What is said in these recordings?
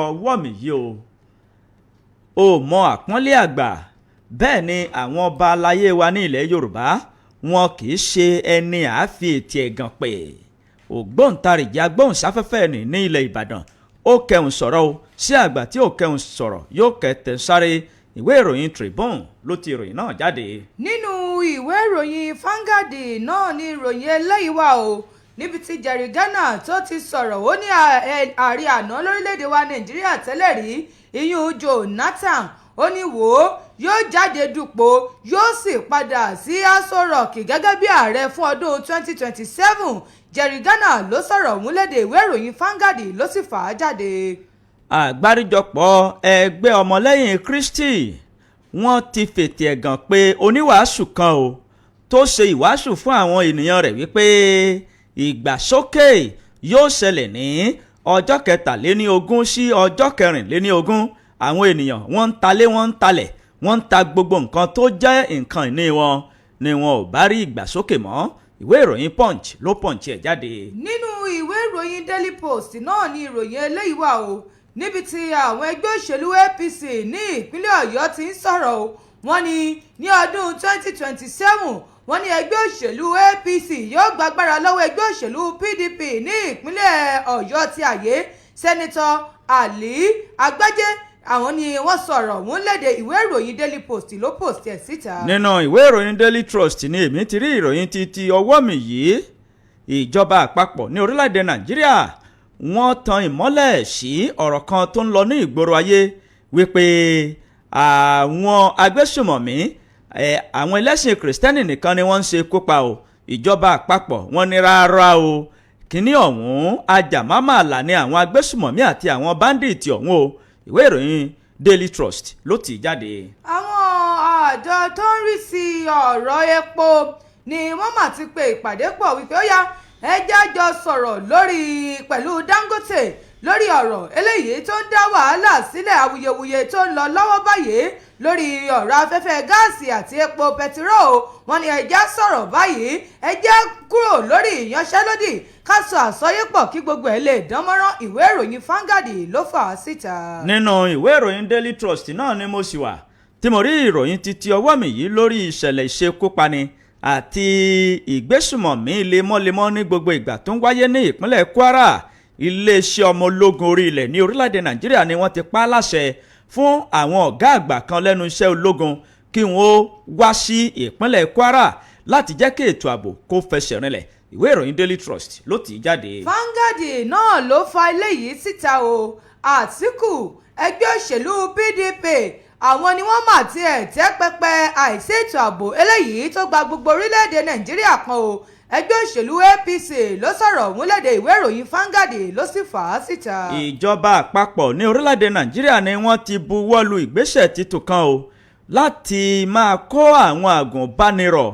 ọwọ́ mi yìí o mọ àpọ́nlé àgbà bẹ́ẹ̀ ni àwọn ọba aláyé wa ní ilẹ̀ Yorùbá wọn kì í ṣe ẹni àáfi ètì ẹ̀gàn pè ògbóǹtarìgì agbóhùnsáfẹ́fẹ́ ní ilẹ̀ Ìbàdàn ó kẹhùn sọ̀rọ̀ o sí àgbà tí ó kẹhùn sọ̀rọ̀ yóò kẹtẹ̀ sáré ìwé ìròyìn Tribune ló ti ìròyìn náà jáde. nínú ìwé ìròyìn Vanguard náà ni ìròyìn eléyìí wà o níbi tí Jerry Ghana tó ti sọ̀rọ̀ ó ní ààrẹ àná lórílẹ̀‐èdè wa Nàìjíríà tẹ́lẹ̀ rí iyún Jonathan ó ní wò ó yóò jáde dupò yóò sì padà sí Aso Rock gẹ́gẹ́ bí ààrẹ fún ọdún 2027 Jerry Ghana ló sọ̀rọ̀ ọ̀hún lédè ìwé ìròyìn Vanguard ló sì fà á jáde. àgbáríjọpọ̀ ẹgbẹ́ ọmọlẹ́yìn Kristi wọ́n ti fètè ẹ̀gàn pé oníwàásù kan o tó ṣe ìwàásù fún àwọn ènìyàn rẹ̀ wípé ìgbàsókè yóò ṣẹlẹ̀ ní ọjọ́ 23 sí ọjọ́ 24 àwọn ènìyàn wọ́n ń talé wọ́n ń talẹ̀ wọ́n ń ta gbogbo nǹkan tó jẹ́ nǹkan ìní wọn ni wọn ò bá rí ìgbàsókè mọ́ ìwé ìròyìn Punch ló Punch ẹ̀ jáde. nínú ìwé ìròyìn Daily Post náà ni ìròyìn eléyìí wà o níbi tí àwọn ẹgbẹ́ òṣèlú APC ní ìpínlẹ̀ Ọ̀yọ́ ti ń sọ̀rọ̀ o wọ́n ní ọdún 2027 wọ́n ní ẹgbẹ́ òṣèlú APC yóò gbàgbára lọ́wọ́ ẹgbẹ́ òṣèlú PDP ní ìpínlẹ̀ Ọ̀yọ́ ti àyè sẹ́nitọ́ Ali Agbájé àwọn ni wọ́n sọ̀rọ̀ wọ́n léde ìwé ìròyìn Daily Post ló post ẹ̀ síta. nínú ìwé ìròyìn Daily Trust ni èmi ti rí ìròyìn ti ọwọ́ mi yìí ìjọba àpapọ̀ ní orílẹ̀-èdè Nàìjíríà wọ́n tan ìmọ́lẹ̀ sí ọ̀rọ̀ kan tó ń lọ ní ìgboro ayé wípé àwọn agbésùmọ̀mí àwọn ẹlẹ́sìn kìrìsìtẹ́nì nìkan ni wọ́n ń ṣe kópa o ìjọba àpapọ̀ wọ́n ní rárá o kíní ọ̀hún ajàmámàlà ni àwọn agbésùmọ̀mí àti àwọn báńdíìtì ọ̀hún o ìwé ìròyìn Daily Trust ló ti jáde. àwọn àjọ tó ń rí sí ọ̀rọ̀ epo ni wọ́n mà ti pe ìpàdé pọ̀ wípé ó yá ẹ jẹ́ jọ sọ̀rọ̀ lórí pẹ̀lú Dangote lórí ọ̀rọ̀ eléyìí tó ń dá wàhálà sílẹ̀ awuyewuye tó ń lọ lọ́wọ́ báyìí lórí ọ̀rọ̀ afẹ́fẹ́ gáàsì àti epo pẹtiró wọ́n ní ẹ jẹ́ sọ̀rọ̀ báyìí ẹ jẹ́ kúrò lórí ìyanṣẹ́lódì ká sọ àsọyépọ̀ kí gbogbo ẹ̀ lè dán mọ́rán ìwé ìròyìn Vanguard ló fà á síta. nínú ìwé ìròyìn Daily Trust náà ni mo sì wà tí mo rí ìròyìn títí ọwọ́ mi yìí lórí ìṣẹ̀lẹ̀ ìṣekúpani àti ìgbésùmọ̀mí lemọ́lemọ́ ní gbogbo ìgbà tó ń wáyé ní ìpínlẹ̀ Kwara iléeṣẹ́ ọmọ ológun orí ilẹ̀ ní orílẹ̀-èdè Nàìjíríà ni wọ́n ti pa á láṣẹ fún àwọn ọ̀gá àgbà kan lẹ́nu iṣẹ́ ológun kí wọ́n wá sí ìpínlẹ̀ Kwara láti jẹ́ kí ètò ààbò kó fẹsẹ̀ rinlẹ̀ ìwé ìròyìn Daily Trust ló ti jáde. Vanguard náà ló fa eléyìí síta o Àtíkù ẹgbẹ́ òṣèlú PDP àwọn ni wọ́n mà tiẹ̀ tẹ́ pẹpẹ àìsí ètò ààbò eléyìí tó gba gbogbo orílẹ̀-èdè Nàìjíríà kan o ẹgbẹ́ òṣèlú APC ló sọ̀rọ̀ ọ̀hún lédè ìwé ìròyìn Vanguard ló sì fà á síta. ìjọba àpapọ̀ ní orílẹ̀-èdè Nàìjíríà ni wọ́n ti buwọ́ lu ìgbésẹ̀ titun kan o láti máa kó àwọn àgùnbánirọ̀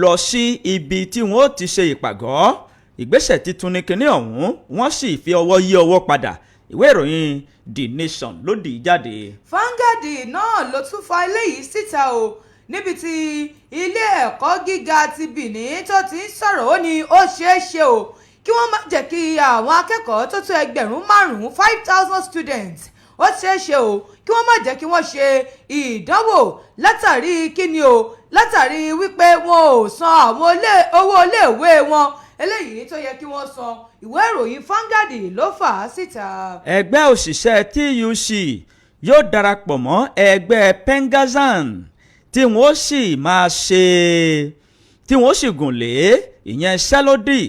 lọ sí ibi tí wọ́n ti ṣe ìpàgọ́ ìgbésẹ̀ titun ní kinní ọ̀hún wọ́n sì fi ọwọ́ yí ọwọ́ padà ìwé ìròyìn The Nation ló dì í jáde. Vanguard náà ló tún fa eléyìí síta o níbi tí ilé ẹ̀kọ́ gíga ti Benin tó ti ń sọ̀rọ̀ ó ní ó ṣeé ṣe o kí wọ́n má jẹ́ kí àwọn akẹ́kọ̀ọ́ tó tó 5,000 students ó ṣeé ṣe o kí wọ́n má jẹ́ kí wọ́n ṣe ìdánwò látàrí kíni o látàrí wípé wọn ò san àwọn owó iléèwé wọn eléyìí tó yẹ kí wọ́n san ìwé ìròyìn Vanguard ló fà á síta. ẹgbẹ́ òṣìṣẹ́ TUC yóò darapọ̀ mọ́ ẹgbẹ́ Pengazan tí wọ́n sì máa ṣe tí wọ́n sì gùn lé ìyẹn ṣẹ́lódì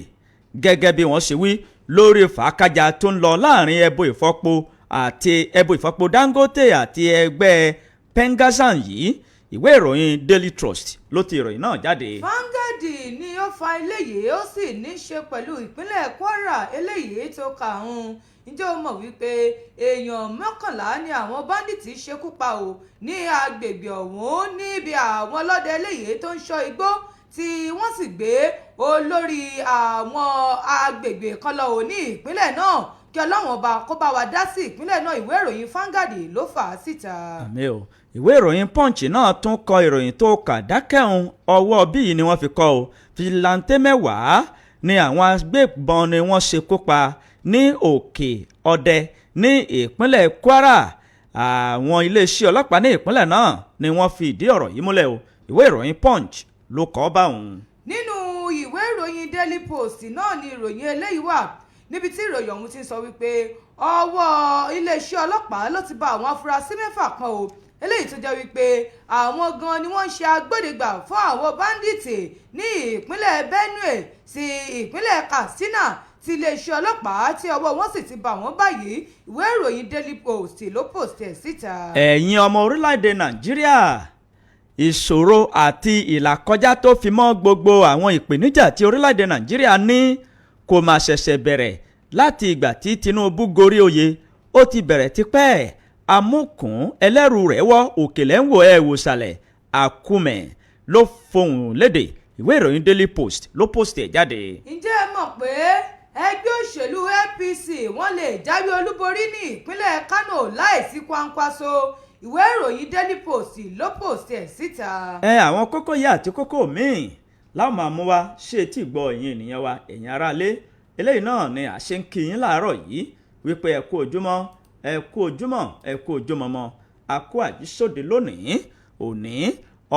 gẹ́gẹ́ bí wọ́n ṣe wí lórí fàákàjà tó ń lọ láàrin ẹbọ ìfọpo Dangote àti ẹgbẹ́ Pengazan yìí ìwé ìròyìn Daily Trust ló ti ìròyìn náà jáde. Vanguard ni ó fa eléyìí ó sì ní í ṣe pẹ̀lú ìpínlẹ̀ Kwara eléyìí tó kàún ǹjẹ́ o mọ̀ wípé èèyàn 11 ni àwọn báńdíìtì ṣekú pa ò ní agbègbè ọ̀hún níbi àwọn ọlọ́dẹ eléyìí tó ń ṣọ́ igbó tí wọ́n sì gbé olórí àwọn agbègbè kan lọ ò ní ìpínlẹ̀ náà kí Ọlọ́run ọba kó bá wa dá sí ìpínlẹ̀ náà ìwé ìròyìn Vanguard ló fà á síta. àmì o ìwé ìròyìn Punch náà tún kọ ìròyìn tó kà dákẹ́hùn ọwọ́ bíi ni wọ́n fi kọ o fìlàntẹ́ 10 ni àwọn agbébọn ni wọ́n ṣekú pa ní òkè ọdẹ ní ìpínlẹ̀ Kwara àwọn iléeṣẹ́ ọlọ́pàá ní ìpínlẹ̀ náà ni wọ́n fi ìdí ọ̀rọ̀ yìí múlẹ̀ o ìwé ìròyìn Punch ló kọ ọ́ báwọn. nínú ìwé ìròyìn Daily Post náà ni ìròyìn eléyìí wà níbi tí ìròyìn ọ̀hún ti sọ wípé ọwọ́ iléeṣẹ́ ọlọ́pàá ló ti bá àwọn afurasí 6 kan o eléyìí tó jẹ́ wípé àwọn gan ni wọ́n ń ṣe agbódegbà fún àwọn báńdíìtì ní ìpínlẹ̀ Benue sí ìpínlẹ̀ Katsina tí iléeṣẹ́ ọlọ́pàá tí ọwọ́ wọn sì ti bá wọn báyìí ìwé ìròyìn Daily Post ló post ẹ̀ síta. ẹ̀yin ọmọ orílẹ̀-èdè Nàìjíríà ìṣòro àti ìlàkọjá tó fi mọ́ gbogbo àwọn ìpèníjà tí orílẹ̀-èdè Nàìjíríà ní kò mà ṣẹ̀ṣẹ̀ bẹ̀rẹ̀ láti ìgbà tí Tinubu gorí oyè ó ti bẹ̀rẹ̀ tipẹ́ amúkùn ẹlẹ́rù rẹ̀ wọ́ òkèlè ń wò ẹ̀ wò sàlẹ̀ àkúmẹ̀ ló fohùn lédè ìwé ìròyìn Daily Post ló post ẹ̀ jáde. ǹjẹ́ ẹ mọ̀ pé ẹgbẹ́ òṣèlú APC wọ́n lè jáwé olúborí ní ìpínlẹ̀ Kano láìsí kwankwaso ìwé ìròyìn Daily Post ló post ẹ̀ síta. àwọn kókó yìí àti kókó míì láwọn máa mú wa ṣé tí gbọ́ ẹ̀yin ènìyàn wa ẹ̀yin aráalé eléyìí náà ni àṣẹ ń kí yín láàárọ̀ yìí wípé ẹ kú ojúmọ́ ẹ kú ojúmọ́ ẹ kú ojúmọ́mọ́ a kú àjísòde lónìí òní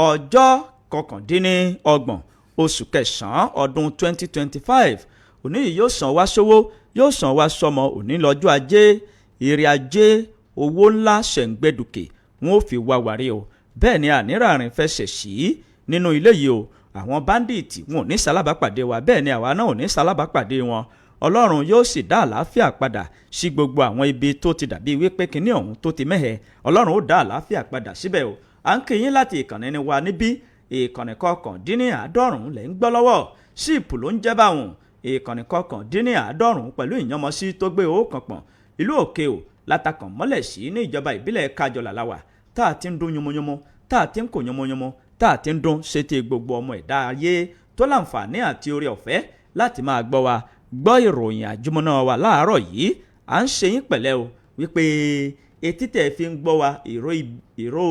ọjọ́ 29 oṣù kẹsàn-án ọdún 2025 òní yìí yóò sàn wá sówó yóò sàn wá sọmọ òní lọ́jọ́ ajé ire ajé owó ńlá ṣẹ̀ǹgbẹ́dùkè wọn ò fi wá wàrí o bẹ́ẹ̀ ni ànírààrìn fẹsẹ̀ sí nínú ilé yìí o àwọn báńdíìtì wọn ò ní sálábàápàdé wa bẹ́ẹ̀ ni àwa náà ò ní sálábàápàdé wọn ọlọ́run yóò sì dá àlàáfíà padà sí gbogbo àwọn ibi tó ti dàbí wípé kinní ọ̀hún tó ti mẹ́hẹ̀ ọlọ́run ó dá àlàáfíà padà síbẹ̀ o à ń kí yín láti ìkànnì wa níbí ìkànnì 99 lẹ́ ń gbọ́ lọ́wọ́ síìpù ló ń jẹ́ báwọn ìkànnì 99 pẹ̀lú ìyànmọ́sí tó gbé òkàn pọ̀n ìlú òkè o látàkàn mọ́lẹ̀ sí ní ìjọba ìbílẹ̀ Kájọlà láwà tá a ti ń dún yomoyomo tá a ti ń kò yomoyomo tá a ti ń dún sétí gbogbo ọmọ ẹ̀dá ayé tó láǹfààní àti oore ọ̀fẹ́ láti máa gbọ́ wa gbọ́ ìròyìn àjùmọ̀nà wa láàárọ̀ yìí à ń ṣe yín pẹ̀lẹ́ o wípé etí tẹ̀ fi ń gbọ́ wa ìró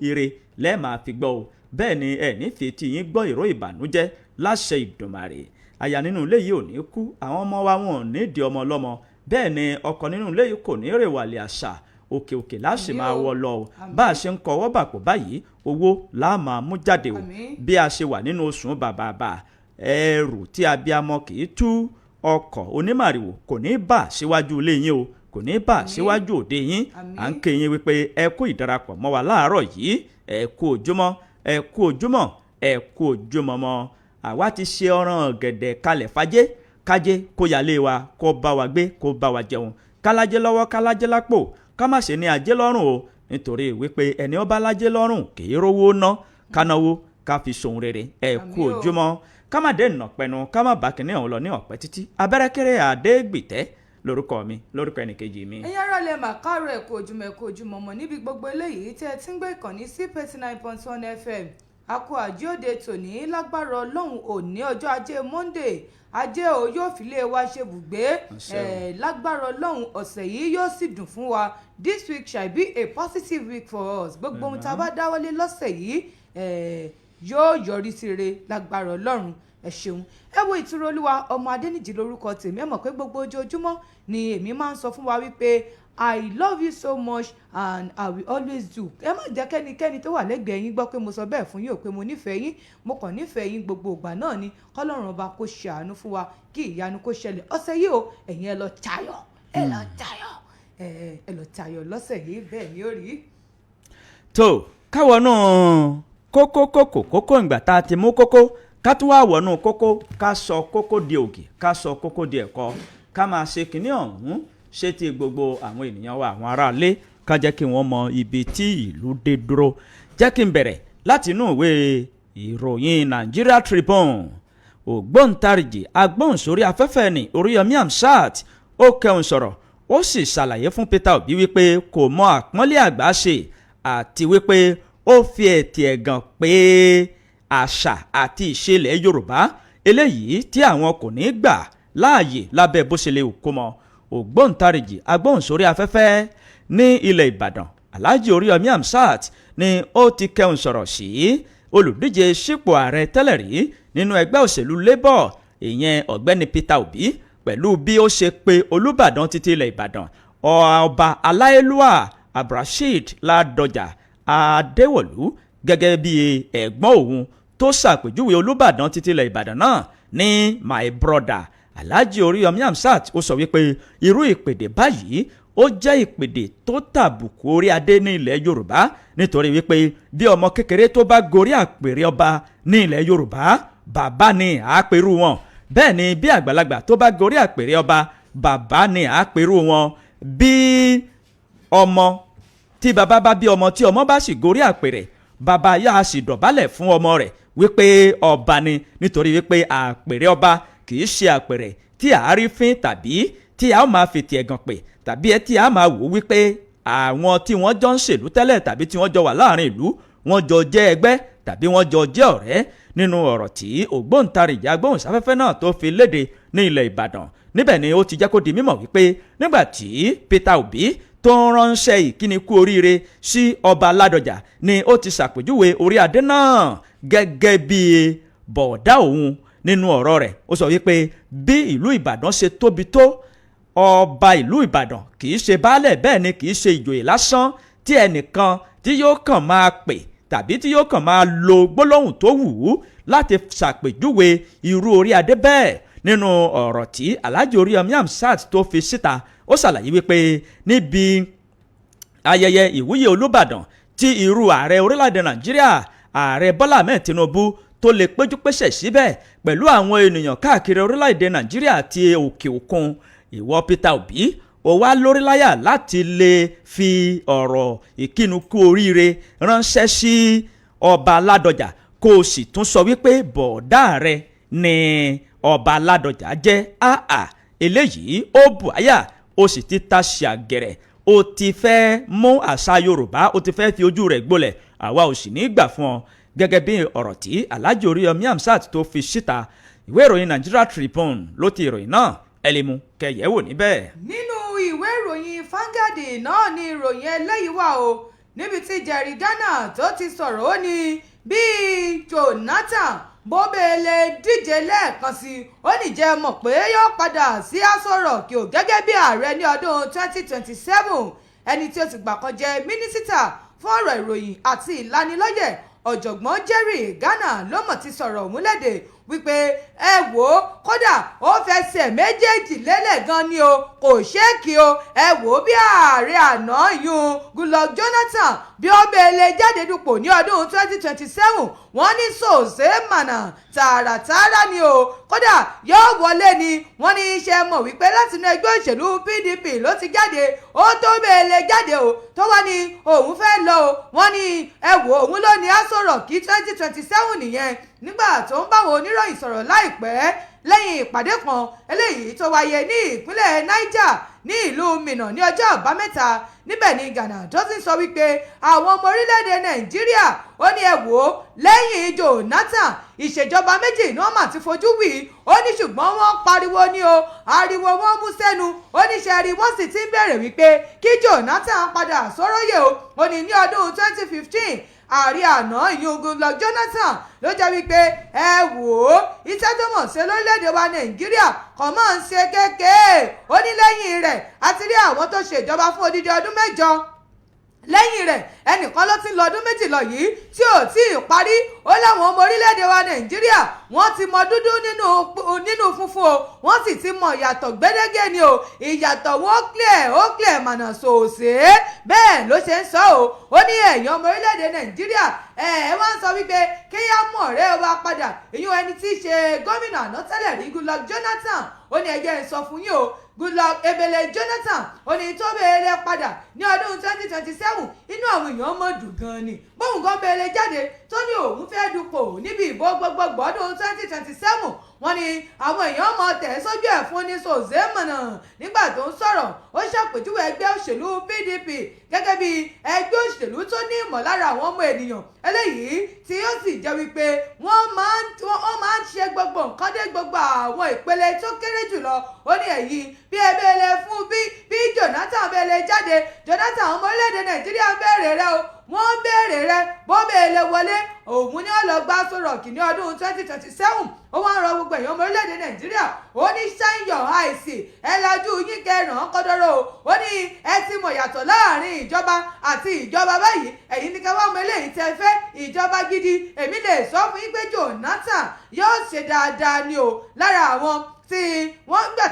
ire lẹ́ẹ̀ máa fi gbọ́ o bẹ́ẹ̀ ni ẹ̀ nífẹ̀ẹ́ tí yín gbọ́ ìró ìbànújẹ́ láṣẹ Ìdùmarè aya nínú ilé yìí ò ní kú àwọn ọmọ wa wọn ò ní di ọmọ ọlọ́mọ bẹ́ẹ̀ ni ọkọ nínú ilé yìí kò ní rèwàlẹ̀ àṣà òkè òkè láṣẹ máa wọ lọ o bá a ṣe ń kọwọ́ bàpò báyìí owó láà máa mú jáde o bí a ṣe wà nínú oṣù bàbàbà ẹrù tí abiyamọ kì í tú ọkọ̀ onímàrìwò kò ní bà síwájú ilé yín o kò ní bà síwájú òde yín à ń ké yín wípé ẹ kú ìdarapọ̀ mọ́ wa láàárọ̀ yìí ẹ kú ojúmọ́ ẹ kú ojúmọ́ ẹ kú ojúmọ́ mọ́ àwa ti ṣe ọ̀ràn gẹ̀dẹ̀ kalẹ̀ fàjẹ́ kájé kó yálé wa kó bá wa gbé kó bá wa jẹun kálájé lọ́wọ́ kálájé lápò ká má ṣe ní ajé lọ́rùn o nítorí wípé ẹni ó bá lájé lọ́rùn kì í rówó ná kánáwó ká fi sohun rere ẹ kú ojúmọ́ ká má dé ìnà pẹnu ká má bá kínní ọ̀hún lọ ní ọ̀pẹ títí abẹ́rẹ́kẹ́rẹ́ àdégbìtẹ́ lórúkọ mi lórúkọ ẹnìkejì mi. ẹ̀yin ará lè máa káàárọ̀ ẹ̀kọ́ ojúmọ́ ẹ̀kọ́ ojúmọ́ mọ́ níbi gbogbo eléyìí tí ẹ ti ń gbé ìkànnì sí 89.1 FM àkó àjíòde tòní lágbára ọlọ́run òní ọjọ́ ajé Monday ajé o yóò fi lé wa ṣe bùgbé lágbára ọlọ́run ọ̀sẹ̀ yìí yóò sì dùn fún wa this week shall be a positive week for us gbogbo ohun tá a bá dáwọ́lé lọ́sẹ̀ yìí yóò yọrí sí rere lágbára ọlọ́run ẹ ṣeun ẹ wo ìtura olúwa ọmọ adẹ́nìjì lórúkọ tèmi ẹ mọ̀ pé gbogbo ojoojúmọ́ ni èmi máa ń sọ fún wa wípé I love you so much and I will always do. ẹ má jẹ́ kẹ́nikẹ́ni tó wà lẹ́gbẹ̀ẹ́ yín gbọ́ pé mo sọ bẹ́ẹ̀ fún yín o pé mo nífẹ̀ẹ́ yín mo kàn nífẹ̀ẹ́ yín gbogbo ìgbà náà ni kọ́lọ́run ọba kó ṣe àánú fún wa kí ìyanu kó ṣẹlẹ̀ ọ̀sẹ̀ yìí o ẹ̀yin ẹ lọ tayọ̀ ẹ lọ tayọ̀ lọ́sẹ̀ yìí bẹ́ẹ̀ ni ó rí. tó káwọ náà kókó ìgbà tá a ti mú kókó ká tún wá wọnú kókó ká sọ kókó di ògì ká sọ kókó di ẹ̀kọ́ ká máa ṣe kinní ọ̀hún ṣé ti gbogbo àwọn ènìyàn wa àwọn aráalé ká jẹ́ kí wọ́n mọ ibi tí ìlú dé dúró jẹ́ kí n bẹ̀rẹ̀ láti inú ìwé ìròyìn Nigeria Tribune ògbóǹtarìgì agbóhùnsórí afẹ́fẹ́ ní Oriyomi Hamzat ó kẹ́hùn sọ̀rọ̀ ó sì ṣàlàyé fún Peter Obi wípé kò mọ àpọ́nlé àgbà ṣe àti wípé ó fi ẹ̀tì ẹ̀gàn pé àṣà àti ìṣẹ̀lẹ̀ Yorùbá eléyìí tí àwọn kò ní gbà láàyè lábẹ́ bó ṣe lè kó mọ́ ògbóǹtarìgì agbóhùnsórí afẹ́fẹ́ ní ilẹ̀ Ìbàdàn Alhaji Oriyomi Hamzat ni ó ti kẹ́hùn sọ̀rọ̀ sí olùdíje sípò ààrẹ tẹ́lẹ̀ rí nínú ẹgbẹ́ òṣèlú Labour ìyẹn ọ̀gbẹ́ni Peter Obi pẹ̀lú bí ó ṣe pe Olúbàdàn títí ilẹ̀ Ìbàdàn ọba aláyélúwà abdulrasheed ládọjà adéwọ̀lú gẹ́gẹ́ bí ẹ̀gbọ́n òun tó ṣàpèjúwe olùbàdàn títílẹ̀ ìbàdàn náà ní my brother alhaji Oriyomi Hamzat ó sọ wípé irú ìpèdè báyìí ó jẹ́ ìpèdè tó tàbùkù orí adé ní ilẹ̀ yorùbá nítorí wípé bí ọmọ kékeré tó bá gorí àpèrè ọba ní ilẹ̀ yorùbá bàbá ni àápèrú wọn bẹ́ẹ̀ ni bí àgbàlagbà tó bá gorí àpèrè ọba bàbá ni àápèrú wọn bí ọmọ tí bàbá bá bí ọmọ tí ọmọ bá sì gorí àpèrè bàbá yá a sì dọ̀bálẹ̀ fún ọmọ rẹ̀ wípé ọba ni nítorí wípé àpèrè ọba kì í ṣe àpèrè tí a rí fín tàbí tí a ó máa fètì ẹ̀gàn pè tàbí ẹ tí a máa wò wípé àwọn tí wọ́n jọ ń ṣèlú tẹ́lẹ̀ tàbí tí wọ́n jọ wà láàrin ìlú wọ́n jọ jẹ́ ẹgbẹ́ tàbí wọ́n jọ jẹ́ ọ̀rẹ́ nínú ọ̀rọ̀ tí ògbóǹtarìgì agbóhùnsáfẹ́fẹ́ náà tó fi léde ní ilẹ̀ ìbàdàn níbẹ̀ ni ó ti jẹ́ kó di mímọ̀ wípé nígbà tí Peter Obi tó ń ránṣẹ́ ìkíni kú oríire sí ọba ládọjà ni ó ti ṣàpèjúwe orí adé náà gẹ́gẹ́ bí bọ̀dá òun nínú ọ̀rọ̀ rẹ̀ ó sọ wípé bí ìlú ìbàdàn ṣe tóbi tó ọba ìlú ìbàdàn kì í ṣe baálẹ̀ bẹ́ẹ̀ ni kì í ṣe ìjòyè lásán tí ẹnìkan tí yóò kàn máa pè tàbí tí yóò kàn máa lo gbólóhùn tó wù ú láti ṣàpèjúwe irú orí adé bẹ́ẹ̀ nínú ọ̀rọ̀ tí alhaji Oriyomi Hamzat tó fi síta ó ṣàlàyé wípé níbi ayẹyẹ ìwúyè olúbàdàn tí irú ààrẹ orílẹ̀-èdè nàìjíríà ààrẹ bọ́lá ahmed tinubu tó lè péjú pésẹ̀ síbẹ̀ pẹ̀lú àwọn ènìyàn káàkiri orílẹ̀-èdè nàìjíríà àti òkè òkun ìwọ Peter Obi ó wá lóríláyà láti lè fi ọ̀rọ̀ ìkíni kú oríire ránṣẹ́ sí ọba ládọjà kó o sì tún sọ wípé bọ̀ọ̀dá rẹ ni ọba ládọjà jẹ́ àà eléyìí ó bù àyà ó sì ti ta ṣàgẹ̀rẹ̀ ó ti fẹ́ mú àṣà yorùbá ó ti fẹ́ fi ojú rẹ̀ gbolẹ̀ àwa ò sì ní gbà fún ọ gẹ́gẹ́ bí ọ̀rọ̀ tí alhaji Oriyomi Hamzat tó fi síta ìwé ìròyìn Nigeria Tribune ló ti ìròyìn náà ẹlẹ́mu kẹyẹ̀wò níbẹ̀. nínú ìwé ìròyìn Vanguard náà ni ìròyìn eléyìí wà o níbi tí Jerry Dana tó ti sọ̀rọ̀ ó ní bíi Jonathan bóbele díje lẹ́ẹ̀kan sí ó ní jẹ́ mọ̀ pé yóò padà sí Aso Rock o gẹ́gẹ́ bí ààrẹ ní ọdún 2027 ẹni tí ó ti gbà kan jẹ́ mínísítà fún ọ̀rọ̀ ìròyìn àti ìlanilọ́yẹ̀ ọ̀jọ̀gbọ́n Jerry Dana ló mọ̀ ti sọ̀rọ̀ òun lédè wípé ẹ wò ó kódà ó fẹsẹ̀ méjèèjì lélẹ̀ gan ni o kò ṣéèkì o ẹ wò ó bí ààrẹ àná yún Goodluck Jonathan bí ó bẹ̀lẹ̀ jáde dupò ní ọdún 2027 wọ́n ní sòsè mànà tààràtààrà ni o kódà yóò wọlé ni wọ́n ní iṣẹ́ mọ̀ wípé láti inú ẹgbẹ́ òṣèlú PDP ló ti jáde ó tó bẹ̀lẹ̀ jáde o tó wá ní òun fẹ́ lọ o wọ́n ní ẹ wò òun ló ní Aso Rock 2027 nìyẹn nígbà tó ń báwọn oníròyìn sọ̀rọ̀ láìpẹ́ lẹ́yìn ìpàdé kan eléyìí tó wáyé ní ìpínlẹ̀ Niger ní ìlú Minna ní ọjọ́ àbámẹ́ta níbẹ̀ ni Gana tó ti sọ wípé àwọn ọmọ orílẹ̀-èdè Nàìjíríà ó ní ẹ wò ó lẹ́yìn Jonathan ìṣèjọba méjì ni wọ́n mà ti fojú wì ó ní ṣùgbọ́n wọ́n pariwo ní o ariwo wọn mú sẹ́nu ó ní ṣẹ́rí wọ́n sì ti ń bẹ̀rẹ̀ wípé kí Jonathan padà sóróyè ó ní ní ọdún 2015 ààrẹ àná ìyún Goodluck Jonathan ló jẹ́ wípé ẹ wò ó iṣẹ́ tó mọ̀ ṣe lórílẹ̀‐èdè wa Nàìjíríà kò mọ̀ ń ṣe kékeré ó ní lẹ́yìn rẹ̀ a ti rí àwọn tó ṣèjọba fún odidi ọdún 8 lẹ́yìn rẹ̀ ẹnìkan ló ti ń lọ ọdún 2 lọ yìí tí ò tí ì parí ó láwọn ọmọ orílẹ̀-èdè wa Nàìjíríà wọ́n ti mọ dúdú nínú funfun o wọ́n sì ti mọ ìyàtọ̀ gbẹ́dẹ́gẹ́ ni o ìyàtọ̀ wọn ó clear mànà sòòsè bẹ́ẹ̀ ló ṣe ń sọ ó ní ẹ̀yin ọmọ orílẹ̀-èdè Nàìjíríà ẹ wá ń sọ wípé kéyà mọ̀ ọ̀rẹ́ wa padà ìyún ẹni tí í ṣe gómìnà àná tẹ́lẹ̀ rí Goodluck Jonathan ó ní ẹjẹ́ ń sọ fún yín o Goodluck Ebele Jonathan ó ní tó bẹ̀rẹ̀ padà ní ọdún 2027 inú àwọn èèyàn mọ̀ dùn gan ni bóun gan bẹ̀rẹ̀ jáde tó ní òun fẹ́ dupò níbi ìbò gbogbogbò ọdún 2027 wọ́n ní àwọn èèyàn mọ̀ tẹ̀ sójú ẹ̀ fún ní sòzémọ̀nà nígbà tó ń sọ̀rọ̀ ó ṣàpèjúwe ẹgbẹ́ òṣèlú PDP gẹ́gẹ́ bí ẹgbẹ́ òṣèlú tó ní ìmọ̀lára àwọn ọmọ ènìyàn eléyìí tí ó sì jẹ́ wípé wọ́n máa ń ṣe gbogbo nǹkan dé gbogbo àwọn ìpele tó kéré jùlọ ó ní èyí bí ebele fún bí Jonathan bẹ̀lẹ̀ jáde Jonathan ọmọ orílẹ̀-èdè Nàìjíríà bẹ̀rẹ̀ rẹ o wọ́n béèrè rẹ̀ bó bèèlè wọlé òun ni ó lọ gbá sọ̀rọ̀ kì ní ọdún 2027 ó wá ń rọ gbogbo èèyàn ọmọ orílẹ̀-èdè nàìjíríà ó ní shine your eyes ẹ lajú yín kẹràn kọ́dọ́rọ́ ó ní ẹ ti mọ̀ yàtọ̀ láàrin ìjọba àti ìjọba báyìí ẹ̀yin ní kẹwàá ọmọ eléyìí tẹ́ fẹ́ ìjọba gidi èmi lè sọ fún yín pé Jonathan yóò ṣe dáadáa ni o lára àwọn tí wọ́n gbà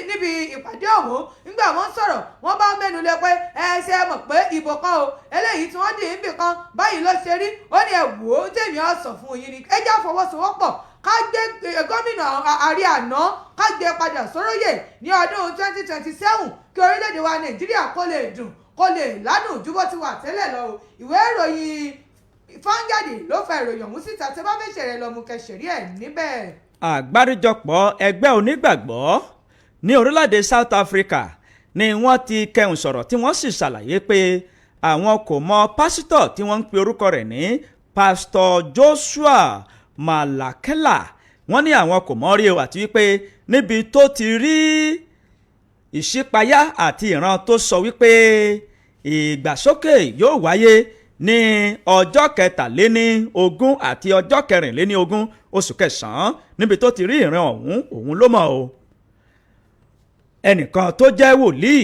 níbi ìpàdé ọ̀hún nígbà wọ́n sọ̀rọ̀ wọ́n bá mẹ́nu lé pé ẹ ṣe mọ̀ pé ìbò kan o eléyìí tí wọ́n dì í bì kan báyìí ló ṣe rí ó ní ẹ̀wò ó tèmi á sọ fún yín ni ẹ já fọwọ́sowọ́pọ̀ ká gbé gómìnà ààrẹ àná ká gbé padà sóróyè ní ọdún 2027 kí orílẹ̀-èdè wa nàìjíríà kó lè dùn kó lè ládùn ju bó ti wà tẹ́lẹ̀ lọ ìwé ìròyìn fangadi ló fa ìròyìn ọ̀hún síta tí wọ́n fẹ́ ṣẹ̀rẹ̀ lọ́mú kẹsẹ̀rí ẹ̀ níbẹ̀. àgbáríjọpọ̀ ẹgbẹ́ onígbàgbọ́ ní orílẹ̀-èdè South Africa ni wọ́n ti kẹhùn sọ̀rọ̀ tí wọ́n sì ṣàlàyé pé àwọn kò mọ pásítọ̀ tí wọ́n ń pe orúkọ rẹ̀ ní pásítọ̀ Joshua Malakela wọ́n ní àwọn kò mọ̀ rí o àti wípé níbi tó ti rí ìṣípayá àti ìran tó sọ wípé ìgbàsókè yóò wáyé ní ọjọ́ kẹtàléníogún àti ọjọ́ kẹrìnléníogún oṣù kẹsàn-án níbi tó ti rí ìran ọ̀hún òun ló mọ̀ o. ẹnìkan tó jẹ́ wòlíì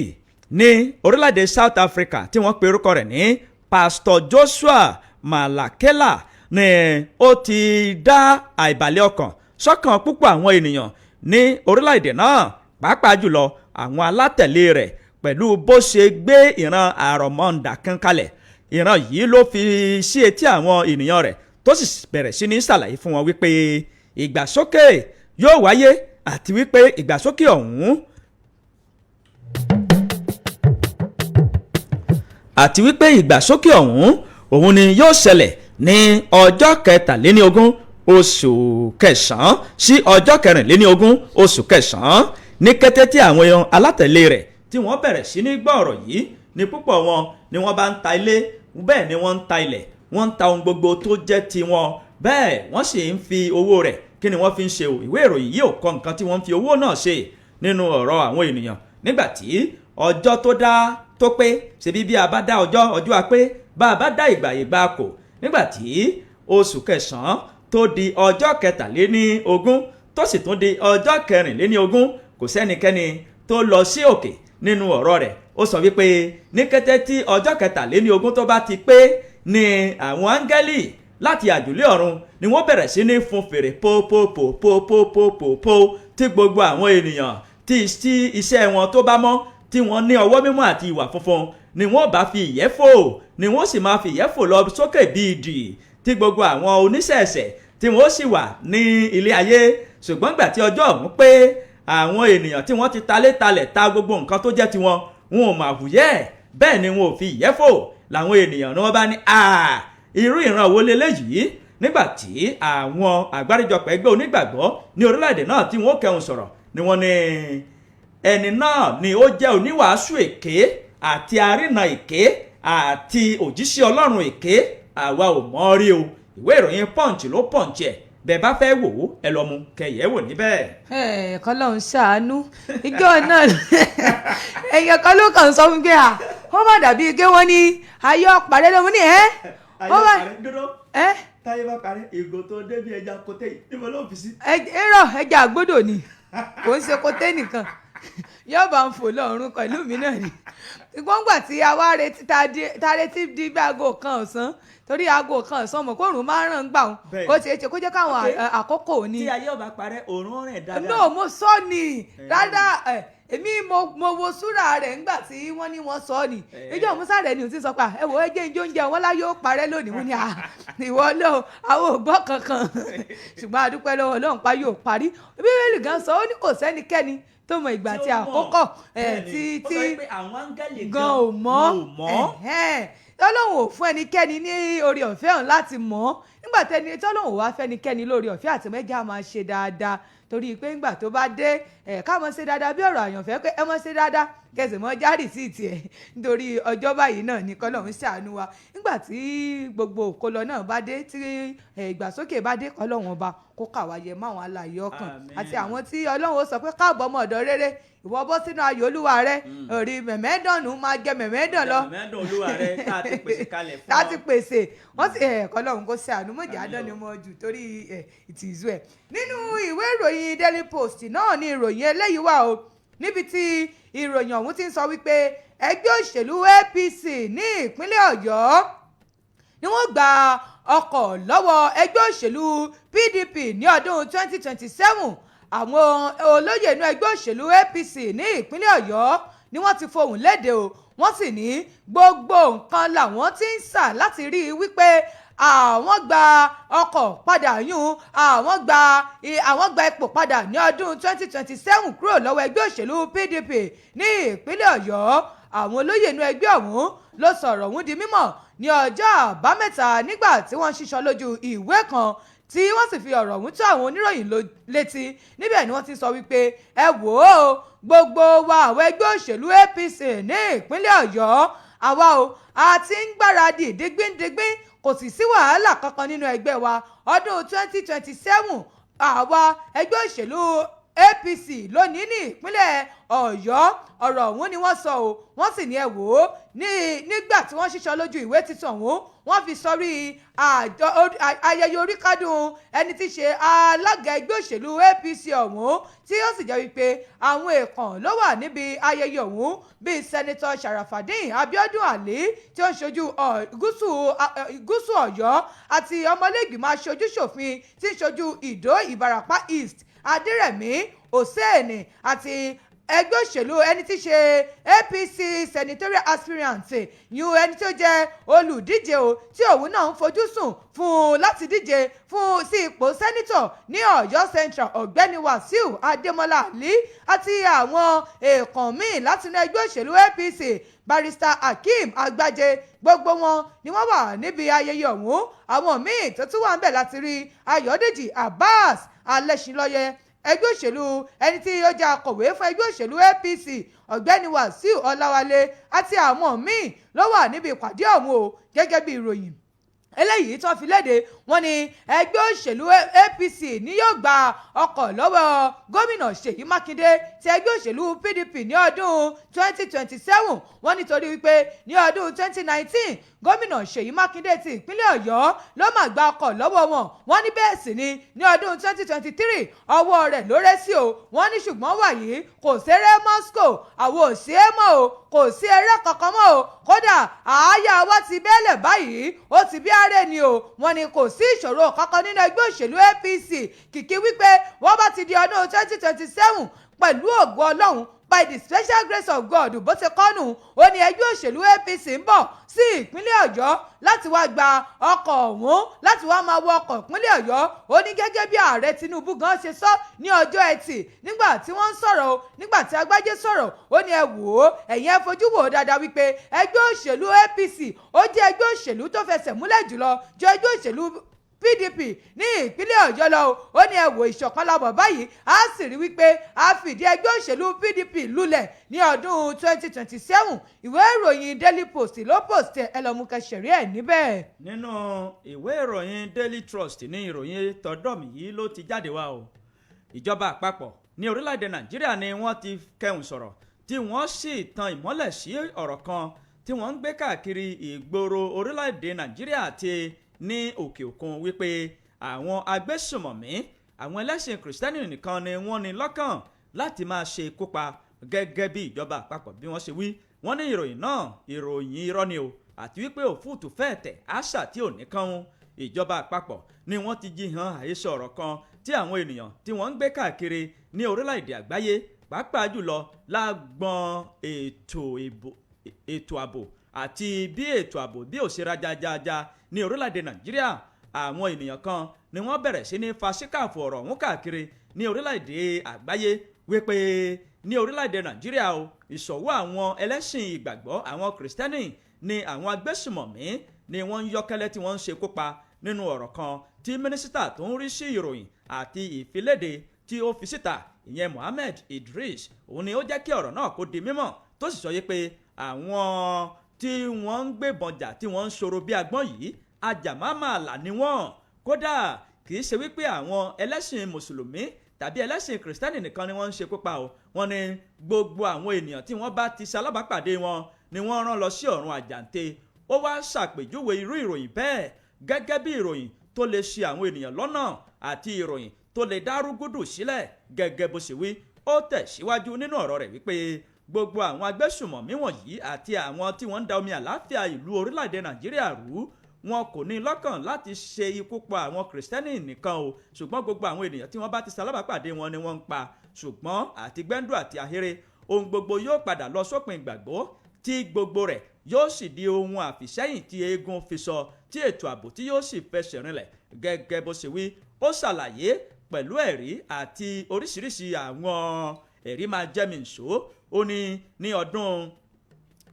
ní orílẹ̀-èdè South Africa tí wọ́n pe orúkọ rẹ̀ ní Pastor Joshua Malakela ni ó ti dá àìbalẹ̀ ọkàn sọ́kàn púpọ̀ àwọn ènìyàn ní orílẹ̀-èdè náà pàápàá jùlọ àwọn alátẹ̀lé rẹ̀ pẹ̀lú bó ṣe gbé ìran àrọ̀mọ̀ǹdà kan kalẹ̀ ìran yìí ló fi sí etí àwọn ènìyàn rẹ̀ tó sì bẹ̀rẹ̀ sí ní ṣàlàyé fún wọn wípé ìgbàsókè yóò wáyé àti wípé ìgbàsókè ọ̀hún òun ni yóò ṣẹlẹ̀ ní ọjọ́ kẹtàléníogún oṣù kẹsàn-án sí ọjọ́ kẹrìnléníogún oṣù kẹsàn-án ní kété tí àwọn èèyàn alátẹ̀lé rẹ̀ tí wọ́n bẹ̀rẹ̀ sí ní gbọ́ ọ̀rọ̀ yìí ní púpọ̀ wọn ni wọ́n bá ń ta ilé bẹ́ẹ̀ ni wọ́n ń ta ilẹ̀ wọ́n ń ta ohun gbogbo tó jẹ́ tiwọn bẹ́ẹ̀ wọ́n sì ń fi owó rẹ̀ kí ni wọ́n fi ń ṣe o ìwé ìròyìn yìí ò kọ nǹkan tí wọ́n fi owó náà ṣe nínú ọ̀rọ̀ àwọn ènìyàn nígbà tí ọjọ́ tó pé ṣebí bí a bá dá ọjọ́ a pé bá a bá dá ìgbà kò nígbà tí oṣù kẹsàn-án tó di ọjọ́ kẹtàléníogún tó sì tún di ọjọ́ kẹrìnléníogún kò sẹ́nikẹ́ni tó lọ sí òkè nínú ọ̀rọ̀ rẹ̀ ó sọ wípé ní kété tí ọjọ́ kẹtàléníogún tó bá ti pé ni àwọn áńgẹ́lì láti àjùlé ọ̀run ni wọ́n bẹ̀rẹ̀ sí ní fún fèrè pòpòpòpòpòpò tí gbogbo àwọn ènìyàn tí iṣẹ́ wọn tó bá mọ́ tí wọ́n ní ọwọ́ mímọ́ àti ìwà funfun ni wọ́n bá fi ìyẹ́fò ni wọ́n sì máa fi ìyẹ́fò lọ sókè bíi idì tí gbogbo àwọn oníṣẹ̀ṣẹ̀ tí wọ́n sì wà ní ilé ayé ṣùgbọ́n gbà tí ọjọ́ ọ̀hún pé àwọn ènìyàn tí wọ́n ti talẹ̀ ta gbogbo nǹkan tó jẹ́ tiwọn wọn ò máa wùyẹ́ bẹ́ẹ̀ ni wọn ò fi ìyẹ́fò làwọn ènìyàn ni wọ́n bá ní irú ìran wo leléyìí nígbà tí àwọn àgbáríjọpọ̀ ẹgbẹ́ onígbàgbọ́ ní orílẹ̀-èdè náà tí wọ́n kẹhùn sọ̀rọ̀ ni wọ́n ní ẹni náà ni ó jẹ́ oníwàásù èké àti arínà èké àti òjíṣẹ́ ọlọ́run èké àwa ò mọ̀ rí o ìwé ìròyìn Punch ló Punch ẹ̀ bẹ́ẹ̀ bá fẹ́ wò ó ẹ lọ mú kẹyẹ wò níbẹ̀. ẹ̀ẹ̀kan ló ń ṣàánú ijó náà ẹ̀yàn kan ló kàn ń sọ fún pé wọ́n má dàbí ike wọ́n ní ayé ọ̀pàdé ló mú ní ẹ́. ayé ọ̀pàdé dúró táyé bá parí ìgò tó débi ẹja koté níbo ló fi sí. ẹja àgbódò ni kò ń ṣe koté nìkan yóò bá ń fò lọ́rùn pẹ̀lú mi náà ni ṣùgbọ́n gbà tí a wá retí ta retí di bí aago kan ọ̀sán torí aago kan ọ̀sán mọ̀ kóòrùn máa ń ràn gbà wọn kó ṣe é ṣe kó jẹ́ káwọn àkókò ní. tí ayé ọba parẹ́ òórùn rìn dáadáa. no mo sọ ni dáadáa èmi mo wo súrà rẹ̀ ńgbà tí wọ́n ní wọ́n sọ ni ìjọ musa rẹ̀ ni ò ti sọ pé ẹ wò ó jẹ́ ìjọ oúnjẹ wọn láyé ó parẹ́ lónìí wọn ni ìwọ lọ àwọn ò gbọ́ kankan ṣùgbọ́n a dúpẹ́ lọ́wọ́ Ọlọ́run pa yóò parí Bíbélì gan sọ ó ní kò sẹ́nikẹ́ni tó mọ ìgbà tí àkókò tí gan ò mọ̀ Ọlọ́run ò fún ẹnikẹ́ni ní oore ọ̀fẹ́ hàn láti mọ̀ nígbà tẹ́ni tọ́lọ́run ò wá fẹ́nikẹ́ni lórí ọ̀fẹ́ àti mẹ́gà máa ṣe dáadáa torí pé ńgbà tó bá dé ká mọ̀ ṣe dáadáa bí ọ̀rọ̀ àyànfẹ́ pé ẹ mọ̀ ṣe dáadáa kẹsì mọ́ járì sí tiẹ̀ nítorí ọjọ́ báyìí náà ní kọ́lọ́run ṣàánú wa nígbà tí gbogbo òkólọ náà bá dé tí ìgbàsókè bá dé kọ́lọ́run ọba kó kà wá yẹ máwọn alààyè ọkàn àti àwọn tí Ọlọ́run ó sọ pé káàbọ̀ ọmọ ọ̀dọ̀ rere ìwọ bọ́ sínú ayò olúwa rẹ orí mẹ̀mẹ́dọ̀nù máa jẹ mẹ̀mẹ́dọ̀ lọ mẹ̀mẹ́dọ̀ olúwa rẹ tá a ti pèsè kalẹ̀ fún ọ. tá a ti pèsè wọ́n sì ẹ̀kọ́ lọ́hùn kó ṣe ànúmọ̀jà dánni mọ́ jù torí ìtìzú ẹ̀. nínú ìwé ìròyìn Daily Post náà ni ìròyìn eléyìí wà o níbi tí ìròyìn ọ̀hún ti ń sọ wípé ẹgbẹ́ òṣèlú APC ní ìpínlẹ̀ Ọ̀yọ́ ni wọ́n gba ọkọ̀ lọ́wọ́ ẹgbẹ́ òṣèlú PDP ní ọdún 2027. àwọn olóyè inú ẹgbẹ́ òṣèlú APC ní ìpínlẹ̀ Ọ̀yọ́ ni wọ́n ti fohùn léde o wọ́n sì ní gbogbo nǹkan làwọn ti ń sà láti rí i wípé àwọn gba ọkọ̀ padà yún àwọn gba ipò padà ní ọdún 2027 kúrò lọ́wọ́ ẹgbẹ́ òṣèlú PDP ní ìpínlẹ̀ Ọ̀yọ́. àwọn olóyè inú ẹgbẹ́ ọ̀hún ló sọ̀rọ̀ ọ̀hún di mímọ̀ ní ọjọ́ àbámẹ́ta nígbà tí wọ́n ṣíṣọ lójú ìwé kan tí wọ́n sì fi ọ̀rọ̀ ọ̀hún tó àwọn oníròyìn létí. níbẹ̀ ni wọ́n ti sọ wípé ẹ wò ó gbogbo wa àwọn ẹgbẹ́ òṣèlú APC ní ìpínlẹ̀ Ọ̀yọ́ àwa o a ti ń gbáradì dígbíndígbín kò sì sí wàhálà kankan nínú ẹgbẹ́ wa ọdún 2027 àwa ẹgbẹ́ òṣèlú APC lónìí ní ìpínlẹ̀ Ọ̀yọ́. ọ̀rọ̀ ọ̀hún ni wọ́n sọ o wọ́n sì ní ẹ wò ó nígbà tí wọ́n ṣíṣọ lójú ìwé titun ọ̀hún wọ́n fi sọrí ayẹyẹ oríkádùn ẹni tí í ṣe alága ẹgbẹ́ òṣèlú APC ọ̀hún tí ó sì jẹ́ wípé àwọn èèkàn ló wà níbi ayẹyẹ ọ̀hún bíi sẹ́nitọ́ Sharafadeen Abiodun Ali tí ó ń ṣojú gúúsù Ọ̀yọ́ àti ọmọlẹ́gbìmọ̀ aṣojú-ṣòfin tí ń ṣojú Ìdó Ìbàràpá East Adérẹ̀mí Hosseini àti ẹgbẹ́ òṣèlú ẹni tí í ṣe APC senatorial aspirant yún ẹni tí ó jẹ́ olùdíje o tí òun náà ń fojú sùn fún láti díje fún sí ipò sẹ́nitọ̀ ní Ọ̀yọ́ Central ọ̀gbẹ́ni Wàsíù Adémọ́lá Ali àti àwọn èèkàn míì látinú ẹgbẹ́ òṣèlú APC barrister Hakeem Agbaje gbogbo wọn ni wọ́n wà níbi ayẹyẹ ọ̀hún. àwọn míì tó tún wà ń bẹ̀ láti rí Ayọ̀dèjì Abbas Alẹ́ṣinlọ́yẹ ẹgbẹ́ òṣèlú ẹni tí ó jẹ́ akọ̀wé fún ẹgbẹ́ òṣèlú APC ọ̀gbẹ́ni Wàsíù Ọláwálé àti àwọn míì ló wà níbi ìpàdé ọ̀hún o gẹ́gẹ́ bí ìròyìn eléyìí tó fi léde wọ́n ní ẹgbẹ́ òṣèlú APC ni yóò gba ọkọ̀ lọ́wọ́ gómìnà Ṣèyí Mákindé ti ẹgbẹ́ òṣèlú PDP ní ọdún 2027. wọ́n nítorí wípé ní ọdún 2019 gómìnà Ṣèyí Mákindé ti ìpínlẹ̀ Ọ̀yọ́ ló máa gba ọkọ̀ lọ́wọ́ wọn. wọ́n ní bẹ́ẹ̀ sì ni ní ọdún 2023 ọwọ́ rẹ̀ ló rẹ́ sí o. wọ́n ní ṣùgbọ́n wàyí kò ṣeré Moscow àwọn ò ṣe é mọ́ o kò sí eré kankan mọ́ o kódà àáyá wa ti bẹ́ẹ̀lẹ̀ báyìí ó ti bí ààrẹ ni o. wọ́n ní kò sí ìṣòro kankan nínú ẹgbẹ́ òṣèlú APC kìkì wípé wọ́n bá ti di ọdún 2027 pẹ̀lú ògo Ọlọ́run by the special grace of God bó ṣe kọ́nù ó ní ẹgbẹ́ òṣèlú APC ń bọ̀ sí ìpínlẹ̀ Ọ̀yọ́ láti wá gba ọkọ̀ ọ̀hún láti wá máa wọ ọkọ̀ ìpínlẹ̀ Ọ̀yọ́. ó ní gẹ́gẹ́ bí ààrẹ Tinubu gan ṣe sọ ní ọjọ́ Ẹtì nígbà tí wọ́n ń sọ̀rọ̀ o nígbà tí Agbájé sọ̀rọ̀ ó ní ẹ wò ó ẹ̀yin ẹ fojú wò ó dáadáa wípé ẹgbẹ́ òṣèlú APC ó jẹ́ ẹgbẹ́ òṣèlú tó fẹsẹ̀ múlẹ̀ jùlọ jọ ẹgbẹ́ òṣèlú PDP ní ìpínlẹ̀ Ọ̀yọ́ lọ ó ní ẹ wò ìṣọ̀kan lábọ̀ báyìí a sì rí wípé a fìdí ẹgbẹ́ òṣèlú PDP lulẹ̀ ní ọdún 2027. ìwé ìròyìn Daily Post ló post ẹ lọ mú kẹsẹ̀rí ẹ̀ níbẹ̀. nínú ìwé ìròyìn Daily Trust ní ìròyìn tọdọ́mì yìí ló ti jáde wá o. ìjọba àpapọ̀ ní orílẹ̀-èdè Nàìjíríà ni wọ́n ti kẹ́hùn sọ̀rọ̀ tí wọ́n sì tan ìmọ́lẹ̀ sí ọ̀rọ̀ kan tí wọ́n ń gbé káàkiri ìgboro orílẹ̀-èdè Nàìjíríà àti ní òkè òkun wípé àwọn agbésùmọ̀mí àwọn ẹlẹ́sìn kìrìsìtẹ́nì nìkan ni wọ́n ní lọ́kàn láti máa ṣe kópa gẹ́gẹ́ bí ìjọba àpapọ̀ bí wọ́n ṣe wí. wọ́n ní ìròyìn náà ìròyìn irọ́ ni o àti wípé òfúùtù fẹ́ẹ̀ tẹ̀ àṣà tí ò ní kánun. ìjọba àpapọ̀ ni wọ́n ti jiyàn àhesọ ọ̀rọ̀ kan tí àwọn ènìyàn tí wọ́n ń gbé káàkiri ní orílẹ̀-èdè àgbáyé pàápàá jùlọ lágbọn ètò ààbò àti bí ètò ààbò bí ò ṣe rajajaja ní orílẹ̀-èdè Nàìjíríà. àwọn ènìyàn kan ni wọ́n bẹ̀rẹ̀ sí ní faṣíkàfù ọ̀rọ̀ ọ̀hún káàkiri ní orílẹ̀-èdè àgbáyé wípé ní orílẹ̀-èdè Nàìjíríà o ìṣọ̀wọ́ àwọn ẹlẹ́sìn ìgbàgbọ́ àwọn kìrìsìtẹ́nì ni àwọn agbésùmọ̀mí ni wọ́n ń yọ́kẹ́lẹ́ tí wọ́n ń ṣe kópa nínú ọ̀rọ̀ kan tí mínísítà tó ń rí sí ìròyìn àti ìfiléde tí ó fi síta ìyẹn Mohammed Idris òun ni ó jẹ́ kí ọ̀rọ̀ náà kó di mímọ̀ tó sì sọ yé pé àwọn tí wọ́n ń gbébọn jà tí wọ́n ń ṣòro bí agbọ́n yìí ajàmámàlà ni wọ́n. kódà kì í ṣe wípé àwọn ẹlẹ́sìn mùsùlùmí tàbí ẹlẹ́sìn kìrìsìtẹ́nì nìkan ni wọ́n ń ṣekú pa o wọ́n ní gbogbo àwọn ènìyàn tí wọ́n bá ti ṣalábàápàdé wọn ni wọ́n rán lọ sí ọ̀run àjàǹte. Ó wá ṣàpèjúwe irú ìròyìn bẹ́ẹ̀ gẹ́gẹ́ bí ìròyìn tó lè ṣì àwọn ènìyàn lọ́nà àti ìròyìn tó lè dárúgúdù sílẹ̀ gẹ́gẹ́ bó ṣe wí. Ó tẹ̀síwájú nínú ọ̀rọ̀ rẹ̀ wípé gbogbo àwọn agbésùmọ̀mí wọ̀nyí àti àwọn tí wọ́n ń da omi àlàáfíà ìlú orílẹ̀-èdè Nàìjíríà rú wọn kò ní lọ́kàn láti ṣe ikú pa àwọn kìrìsìtẹ́nì nìkan o ṣùgbọ́n gbogbo àwọn ènìyàn tí wọ́n bá ti ṣalábàápàdé wọn ni wọ́n ń pa ṣùgbọ́n àti gbẹ́ndú àti ahéré ohun gbogbo yóò padà lọ sópin ìgbàgbọ́ tí gbogbo rẹ̀ yóò sì di ohun àfìsẹ́yìn tí eégún fi sọ tí ètò ààbò tí yóò sì fẹsẹ̀ rinlẹ̀ gẹ́gẹ́ bó ṣe wí. Ó ṣàlàyé pẹ̀lú ẹ̀rí àti oríṣiríṣi àwọn ẹ̀rí máa jẹ́ mi nṣó. Ó ní ọdún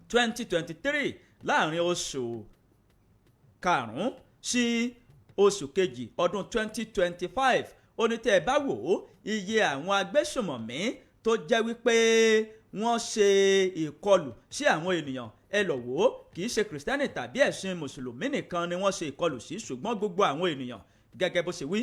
2023 láàrin oṣù karùn-ún sí oṣù kejì ọdún 2025 ó ní tẹ́ ẹ bá wò ó iye àwọn agbésùmọ̀mí tó jẹ́ wípé wọ́n ṣe ìkọlù sí àwọn ènìyàn ẹ lọ wò ó kì í ṣe kìrìsìtẹ́nì tàbí ẹ̀sìn mùsùlùmí nìkan ni wọ́n ṣe ìkọlù sí ṣùgbọ́n gbogbo àwọn ènìyàn gẹ́gẹ́ bó ṣe wí.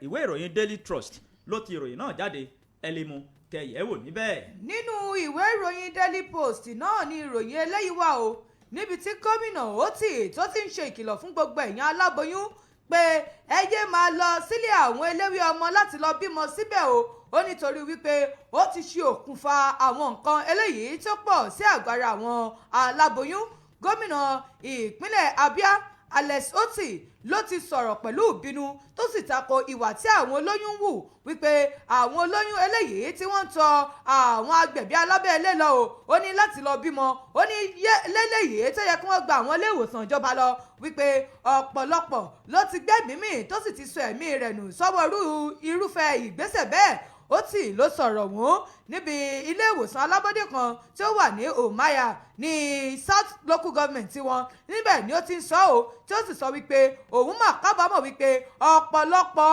Ìwé ìròyìn Daily Trust ló ti ìròyìn náà jáde ẹ lè mú kẹyẹ̀wò níbẹ̀. nínú ìwé ìròyìn Daily Post náà ni ìròyìn eléyìí wà o níbi tí gómìnà Oti tó ti ń ṣe ìkìlọ̀ fún gbogbo ẹ̀yin aláboyún pé ẹ yé máa lọ sílé àwọn eléwé ọmọ láti lọ bímọ síbẹ̀ o ó nítorí wípé ó ti ṣe òkùnfà àwọn nǹkan eléyìí tó pọ̀ sí àgọ́ ara àwọn aláboyún. Gómìnà ìpínlẹ̀ Abia Alex Oti ló ti sọ̀rọ̀ pẹ̀lú ìbínú tó sì tako ìwà tí àwọn olóyún wù wípé àwọn olóyún eléyìí tí wọ́n ń tọ àwọn agbẹ̀bí alábẹ́lé lọ ó ní láti lọ bímọ ó ní lélẹ́yìí tó yẹ kí wọ́n gba àwọn ilé ìwòsàn ìjọba lọ wípé ọ̀pọ̀lọpọ̀ ló ti gbẹ́mìí mì tó sì ti sọ ẹ̀mí rẹ̀ nù sọ́wọ́ irúfẹ́ ìgbésẹ̀ bẹ́ẹ̀. Oti ló sọ̀rọ̀ wọ́n níbi ilé ìwòsàn alábọ́dé kan tí ó wà ní Omaya ní South Local Government tiwọn níbẹ̀ ni ó ti ń sọ tí ó sì sọ wípé òun mà kábàámọ̀ wípé ọ̀pọ̀lọpọ̀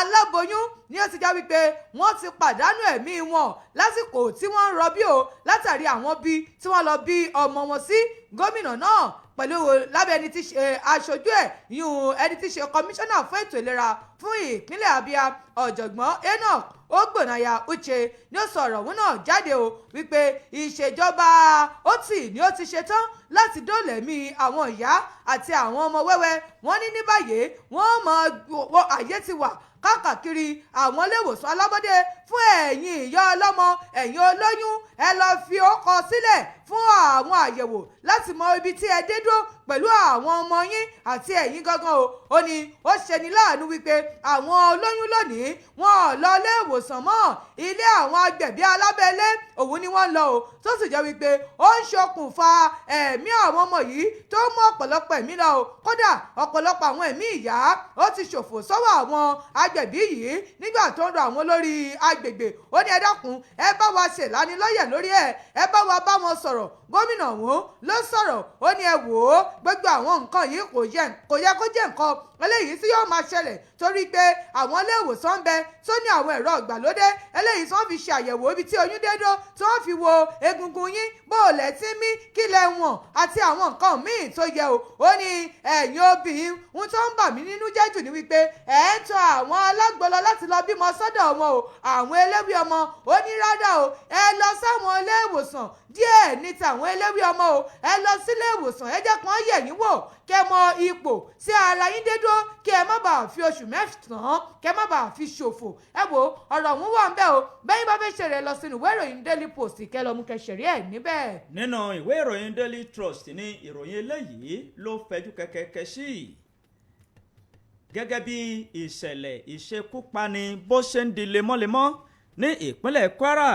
aláboyún ni ó ti já wípé wọ́n ti pàdánù ẹ̀mí wọn lásìkò tí wọ́n ń rọbí látàrí àwọn bí tí wọ́n lọ bí ọmọ wọn sí. Gómìnà náà pẹ̀lú lábẹ́ ẹni tí ṣe aṣojú ẹ̀ yún ẹni tí ṣe kọmíṣánná fún ètò ìlera fún ìpínlẹ̀ Abia ọ̀jọ̀gbọ́n Enoch Ogbonaya Uche ni ó sọ ọ̀rọ̀ òun náà jáde wípé ìṣèjọba Oti ni ó ti ṣetán láti dóòlẹ̀mí àwọn ìyá àti àwọn ọmọ wẹ́wẹ́. Wọ́n ní báyìí wọ́n àyè ti wà káàkiri àwọn iléèwòsàn alábọ́dé fún ẹ̀yin ìyá ọlọ́mọ ẹ̀yin olóyún ẹ lọ fi ọkọ̀ sílẹ̀ fún àwọn àyẹ̀wò láti mọ ibi tí ẹ dé dúró pẹ̀lú àwọn ọmọ yín àti ẹ̀yin gangan ó ní ó ṣeni láàánú wípé àwọn olóyún lónìí wọn ò lọ ilé ìwòsàn mọ́ ilé àwọn agbẹ̀bí alábẹ́lé òun ni wọ́n lọ tó sì jẹ́ wípé ó ń ṣokùnfà ẹ̀mí àwọn ọmọ yìí tó mú ọ̀pọ̀lọpọ̀ ẹ̀mí lọ kódà ọ̀pọ̀lọpọ̀ àwọn ẹ̀mí ìyá ó ti ṣòfò sọ́wọ́ àwọn agbẹ̀bí yìí nígbà tó ń rọ àwọn olórí agbègbè ó ní ẹ dákun ẹ bá wa ṣèlanilọ́yẹ̀ lórí ẹ bá wa bá wọn sọ̀rọ̀. Gómìnà wọn ló sọ̀rọ̀ ó ní ẹ wò ó gbogbo àwọn nǹkan yìí kò yẹ kó jẹ́ nǹkan eléyìí tí yóò máa ṣẹlẹ̀ torí pé àwọn ilé ìwòsàn ń bẹ tó ní àwọn ẹ̀rọ ìgbàlódé eléyìí tí wọ́n fi ṣe àyẹ̀wò ibi tí oyún dé dó tí wọ́n fi wo egungun yín bó o lẹ̀ tí mí kí lẹ̀ wọ̀n àti àwọn nǹkan míì tó yẹ ó ní ẹ̀yin obìnrin ohun tó ń bà mí nínú jẹ́ jù ní wípé ẹ̀ ń tọ àwọn alágbọ̀lọ láti lọ bímọ sọ́dọ̀ wọn àwọn eléwé ọmọ ó ní rárá ẹ lọ sáwọn ilé ìwòsàn díẹ̀ ní tàwọn eléwé ọmọ ẹ lọ sílé ìwòsàn ẹ jẹ́ kàn yẹ̀ yín wò kẹ́ mọ ipò tí ara yín dé dúró kí ẹ má bàa fi oṣù mẹ́sàn-án kẹ́ má bàa fi ṣòfò. Ẹ wo ọ̀rọ̀ ọ̀hún wà ń bẹ̀ bẹ́yìn bá fẹ́ ṣeré lọ sínú ìwé ìròyìn Daily Post kẹ́ lọ mú kẹ́ ṣẹ̀rí ẹ̀ níbẹ̀. nínú ìwé ìròyìn Daily Trust ní ìròyìn eléyìí ló fẹjú kẹ̀kẹ́ sí gẹ́gẹ́ bí ìṣẹ̀lẹ̀ ìṣekúpani bó ṣe ń di lemọ́lemọ́ ní ìpínlẹ̀ Kwara.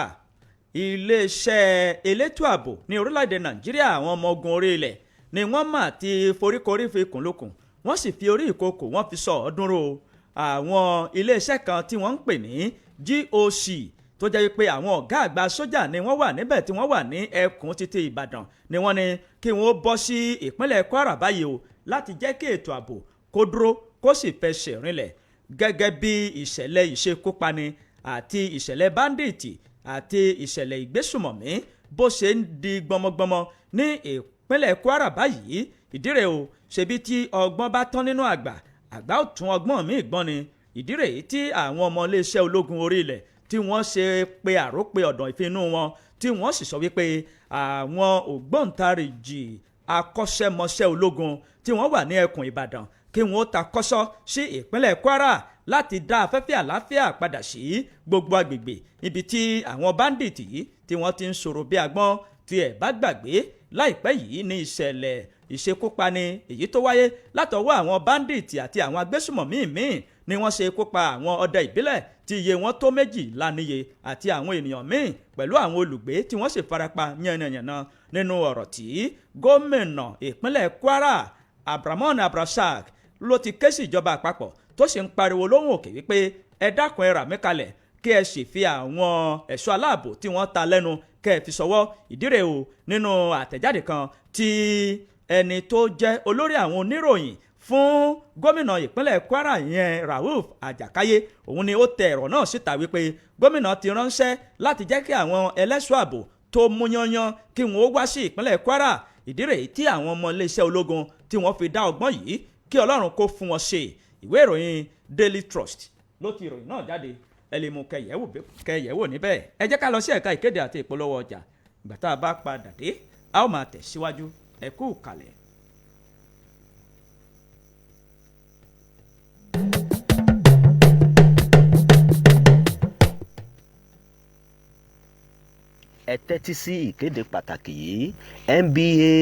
Iléeṣẹ́ elétò ààbò ní orílẹ̀-èdè Nàìjíríà àwọn ọmọ ogun orí ilẹ̀ ni wọ́n mà ti foríkorí fi kùnlùkùn wọ́n sì fi orí ìkòkò wọ́n fi sọ ọ̀ọ́dúnrún àwọn iléeṣẹ́ kan tí wọ́n ń pè ní GOC tó jẹ́ pé àwọn ọ̀gá àgbà sójà ni wọ́n wà níbẹ̀ tí wọ́n wà ní ẹkùn títí Ìbàdàn ni wọ́n ní kí wọ́n bọ́ sí ìpínlẹ̀ Kwara báyìí láti jẹ́ kí ètò ààbò kó dúró kó sì fẹsẹ̀ rinlẹ̀ gẹ́gẹ́ bí ìṣẹ̀lẹ̀ ìṣekúpani àti ìṣẹ̀lẹ̀ báńdíìtì àti ìṣẹ̀lẹ̀ ìgbésùmọ̀mí bó ṣe ń di gbọmọgbọmọ ní ìpínlẹ̀ Kwara báyìí ìdí rẹ̀ ṣebí tí ọgbọ́n bá tán nínú àgbà ò tún ọgbọ́n míì gbọ́n ni ìdí rèé tí àwọn ọmọ iléeṣẹ́ ológun orí ilẹ̀ tí wọ́n ṣe pé àròpé ọ̀dàn ìfinú wọn tí wọ́n sì sọ wípé àwọn ògbóǹtarìgì akọ́ṣẹ́mọṣẹ́ ológun tí wọ́n wà ní ẹkùn Ìbàdàn kí wọ́n ta kọ́ṣọ́ sí ìpínlẹ̀ Kwara láti dá afẹ́fẹ́ àlàáfíà padà sí gbogbo agbègbè ibi tí àwọn báńdíìtì yìí tí wọ́n ti ń sọ̀rọ̀ bí agbọ́n tí ẹ̀ bá gbàgbé láìpẹ́ yìí ní ìṣẹ̀lẹ̀ ìṣekúpani èyí tó wáyé látọwọ́ àwọn báńdíìtì àti àwọn agbésùmọ̀mí míì ni wọ́n ṣe kópa àwọn ọdẹ ìbílẹ̀ tí iye wọn tó 12 níye àti àwọn ènìyàn míì pẹ̀lú àwọn olùgbé tí wọ́n sì farapa yànnàyànnà nínú ọ̀rọ̀ tí gómìnà ìpínlẹ̀ Kwara Abdulrahman Abdulrasaq ló ti ké sí ìjọba àpapọ̀ tó sì ń pariwo lóhùn òkè wípé ẹ dákun ẹ rà mí kalẹ̀ kí ẹ sì fi àwọn ẹ̀ṣọ́ aláàbò tí wọ́n ta lẹ́nu kẹ́ ẹ fi ṣọwọ́ ìdírè o nínú àtẹ̀jáde kan tí ẹni tó jẹ́ olórí àwọn oníròyìn fún gómìnà ìpínlẹ̀ Kwara yẹn Rauf Àjàkáyé òun ni ó tẹ ẹ̀rọ náà síta wípé gómìnà ti ránṣẹ́ láti jẹ́ kí àwọn ẹlẹ́ṣọ́ ààbò tó mú yányán kí wọ́n ó wá sí ìpínlẹ̀ Kwara ìdí rèé tí àwọn ọmọ iléeṣẹ́ ológun tí wọ́n fi dá ọgbọ́n yìí kí Ọlọ́run kó fún wọn ṣe ìwé ìròyìn Daily Trust ló ti ìròyìn náà jáde ẹ lè mú kẹyẹ̀wò níbẹ̀ ẹ jẹ́ ká lọ sí ẹ̀ka ìkéde àti ìpolówó ọjà ìgbà tá a bá padà dé a ó máa tẹ̀síwájú ẹ kú kalẹ̀. ẹ tẹ́tí sí ìkéde pàtàkì yìí NBA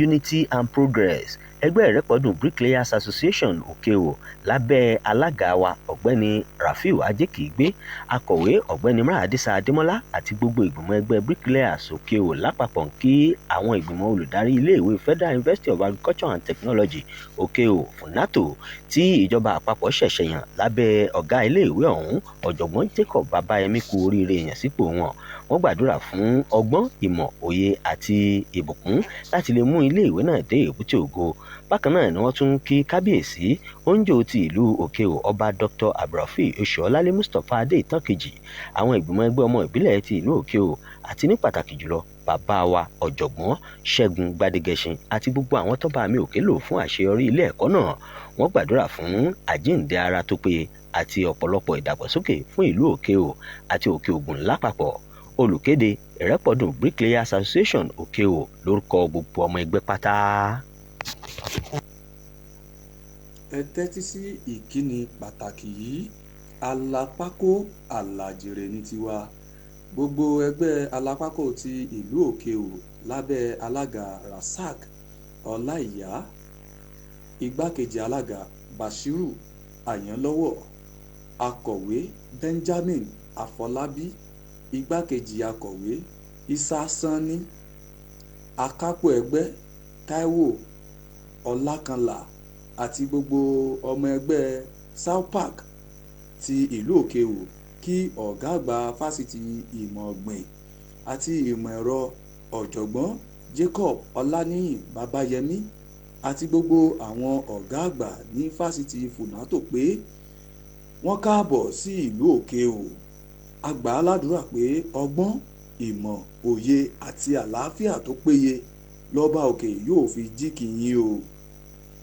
Unity and Progress ẹgbẹ́ ìrẹ́pọ̀dùn Bricklayers Association òkèò lábẹ́ alága wa ọ̀gbẹ́ni Rafiu Ajékìígbé akọ̀wé ọ̀gbẹ́ni Maradisa Adémọ́lá àti gbogbo ìgbìmọ̀ ẹgbẹ́ Bricklayers òkèò lápapọ̀ ń kí àwọn ìgbìmọ̀ olùdarí iléèwé Federal University of Agriculture and Technology òkèò FUNATO tí ìjọba àpapọ̀ ṣẹ̀ṣẹ̀ yàn lábẹ́ ọ̀gá iléèwé ọ̀hún ọ̀jọ̀gbọ́n Jacob Babayemi kú oríire yàn sípò wọn. Wọ́n gbàdúrà fún ọgbọ́n ìmọ̀ òye àti ìbùkún láti lè mú iléèwé náà dé èbúté ògo. Bákan náà ni wọ́n tún kí kábíyèsí oúnjẹ ti ìlú òkèò ọba Dr. Abdulrafi Oṣuọlálé Mustapha Adéìtàn kejì àwọn ìgbìmọ̀ ẹgbẹ́ ọmọ ìbílẹ̀ ti ìlú òkèò àti ní pàtàkì jùlọ bàbá wa ọ̀jọ̀gbọ́n Ṣẹ́gun Gbadegẹṣin àti gbogbo àwọn tó bá mi òkè lò fún àṣeyọrí ilé ẹ̀kọ́ náà. Wọ́n gbàdúrà fún àjíǹde ara tó péye àti ọ̀pọ̀lọpọ̀ ìdàgbàsókè fún ìlú òkèò àti òkè ògùn lápapọ̀. Olùkéde ìrẹ́pọ̀dùn Bricklayers Association òkèò lórúkọ gbogbo ọmọ ẹgbẹ́ pátá. ẹ tẹ́tí sí ìkíni pàtàkì yìí alápákó àlàjèrè ní tiwa gbogbo ẹgbẹ́ alápákó ti ìlú òkèò lábẹ́ alága Rasak Ọláìyá igbákejì alága Bashiru Àyànlọ́wọ́ akọ̀wé Benjamin Afọlábí igbákejì akọ̀wé Isa Sanni akápò ẹgbẹ́ Táíwò Ọlákanlà àti gbogbo ọmọ ẹgbẹ́ SAUPAC ti ìlú òkèò kí ọ̀gá àgbà fásitì ìmọ̀ ọ̀gbìn àti ìmọ̀ ẹ̀rọ ọ̀jọ̀gbọ́n Jacob Ọláníyìn Babayemi àti gbogbo àwọn ọ̀gá àgbà ní fásitì FUNATO pé wọ́n káàbọ̀ sí ìlú òkèò. A gbà á ládùúrà pé ọgbọ́n ìmọ̀ òye àti àlàáfíà tó péye lọ́ba òkè yóò fi jíkì yín o.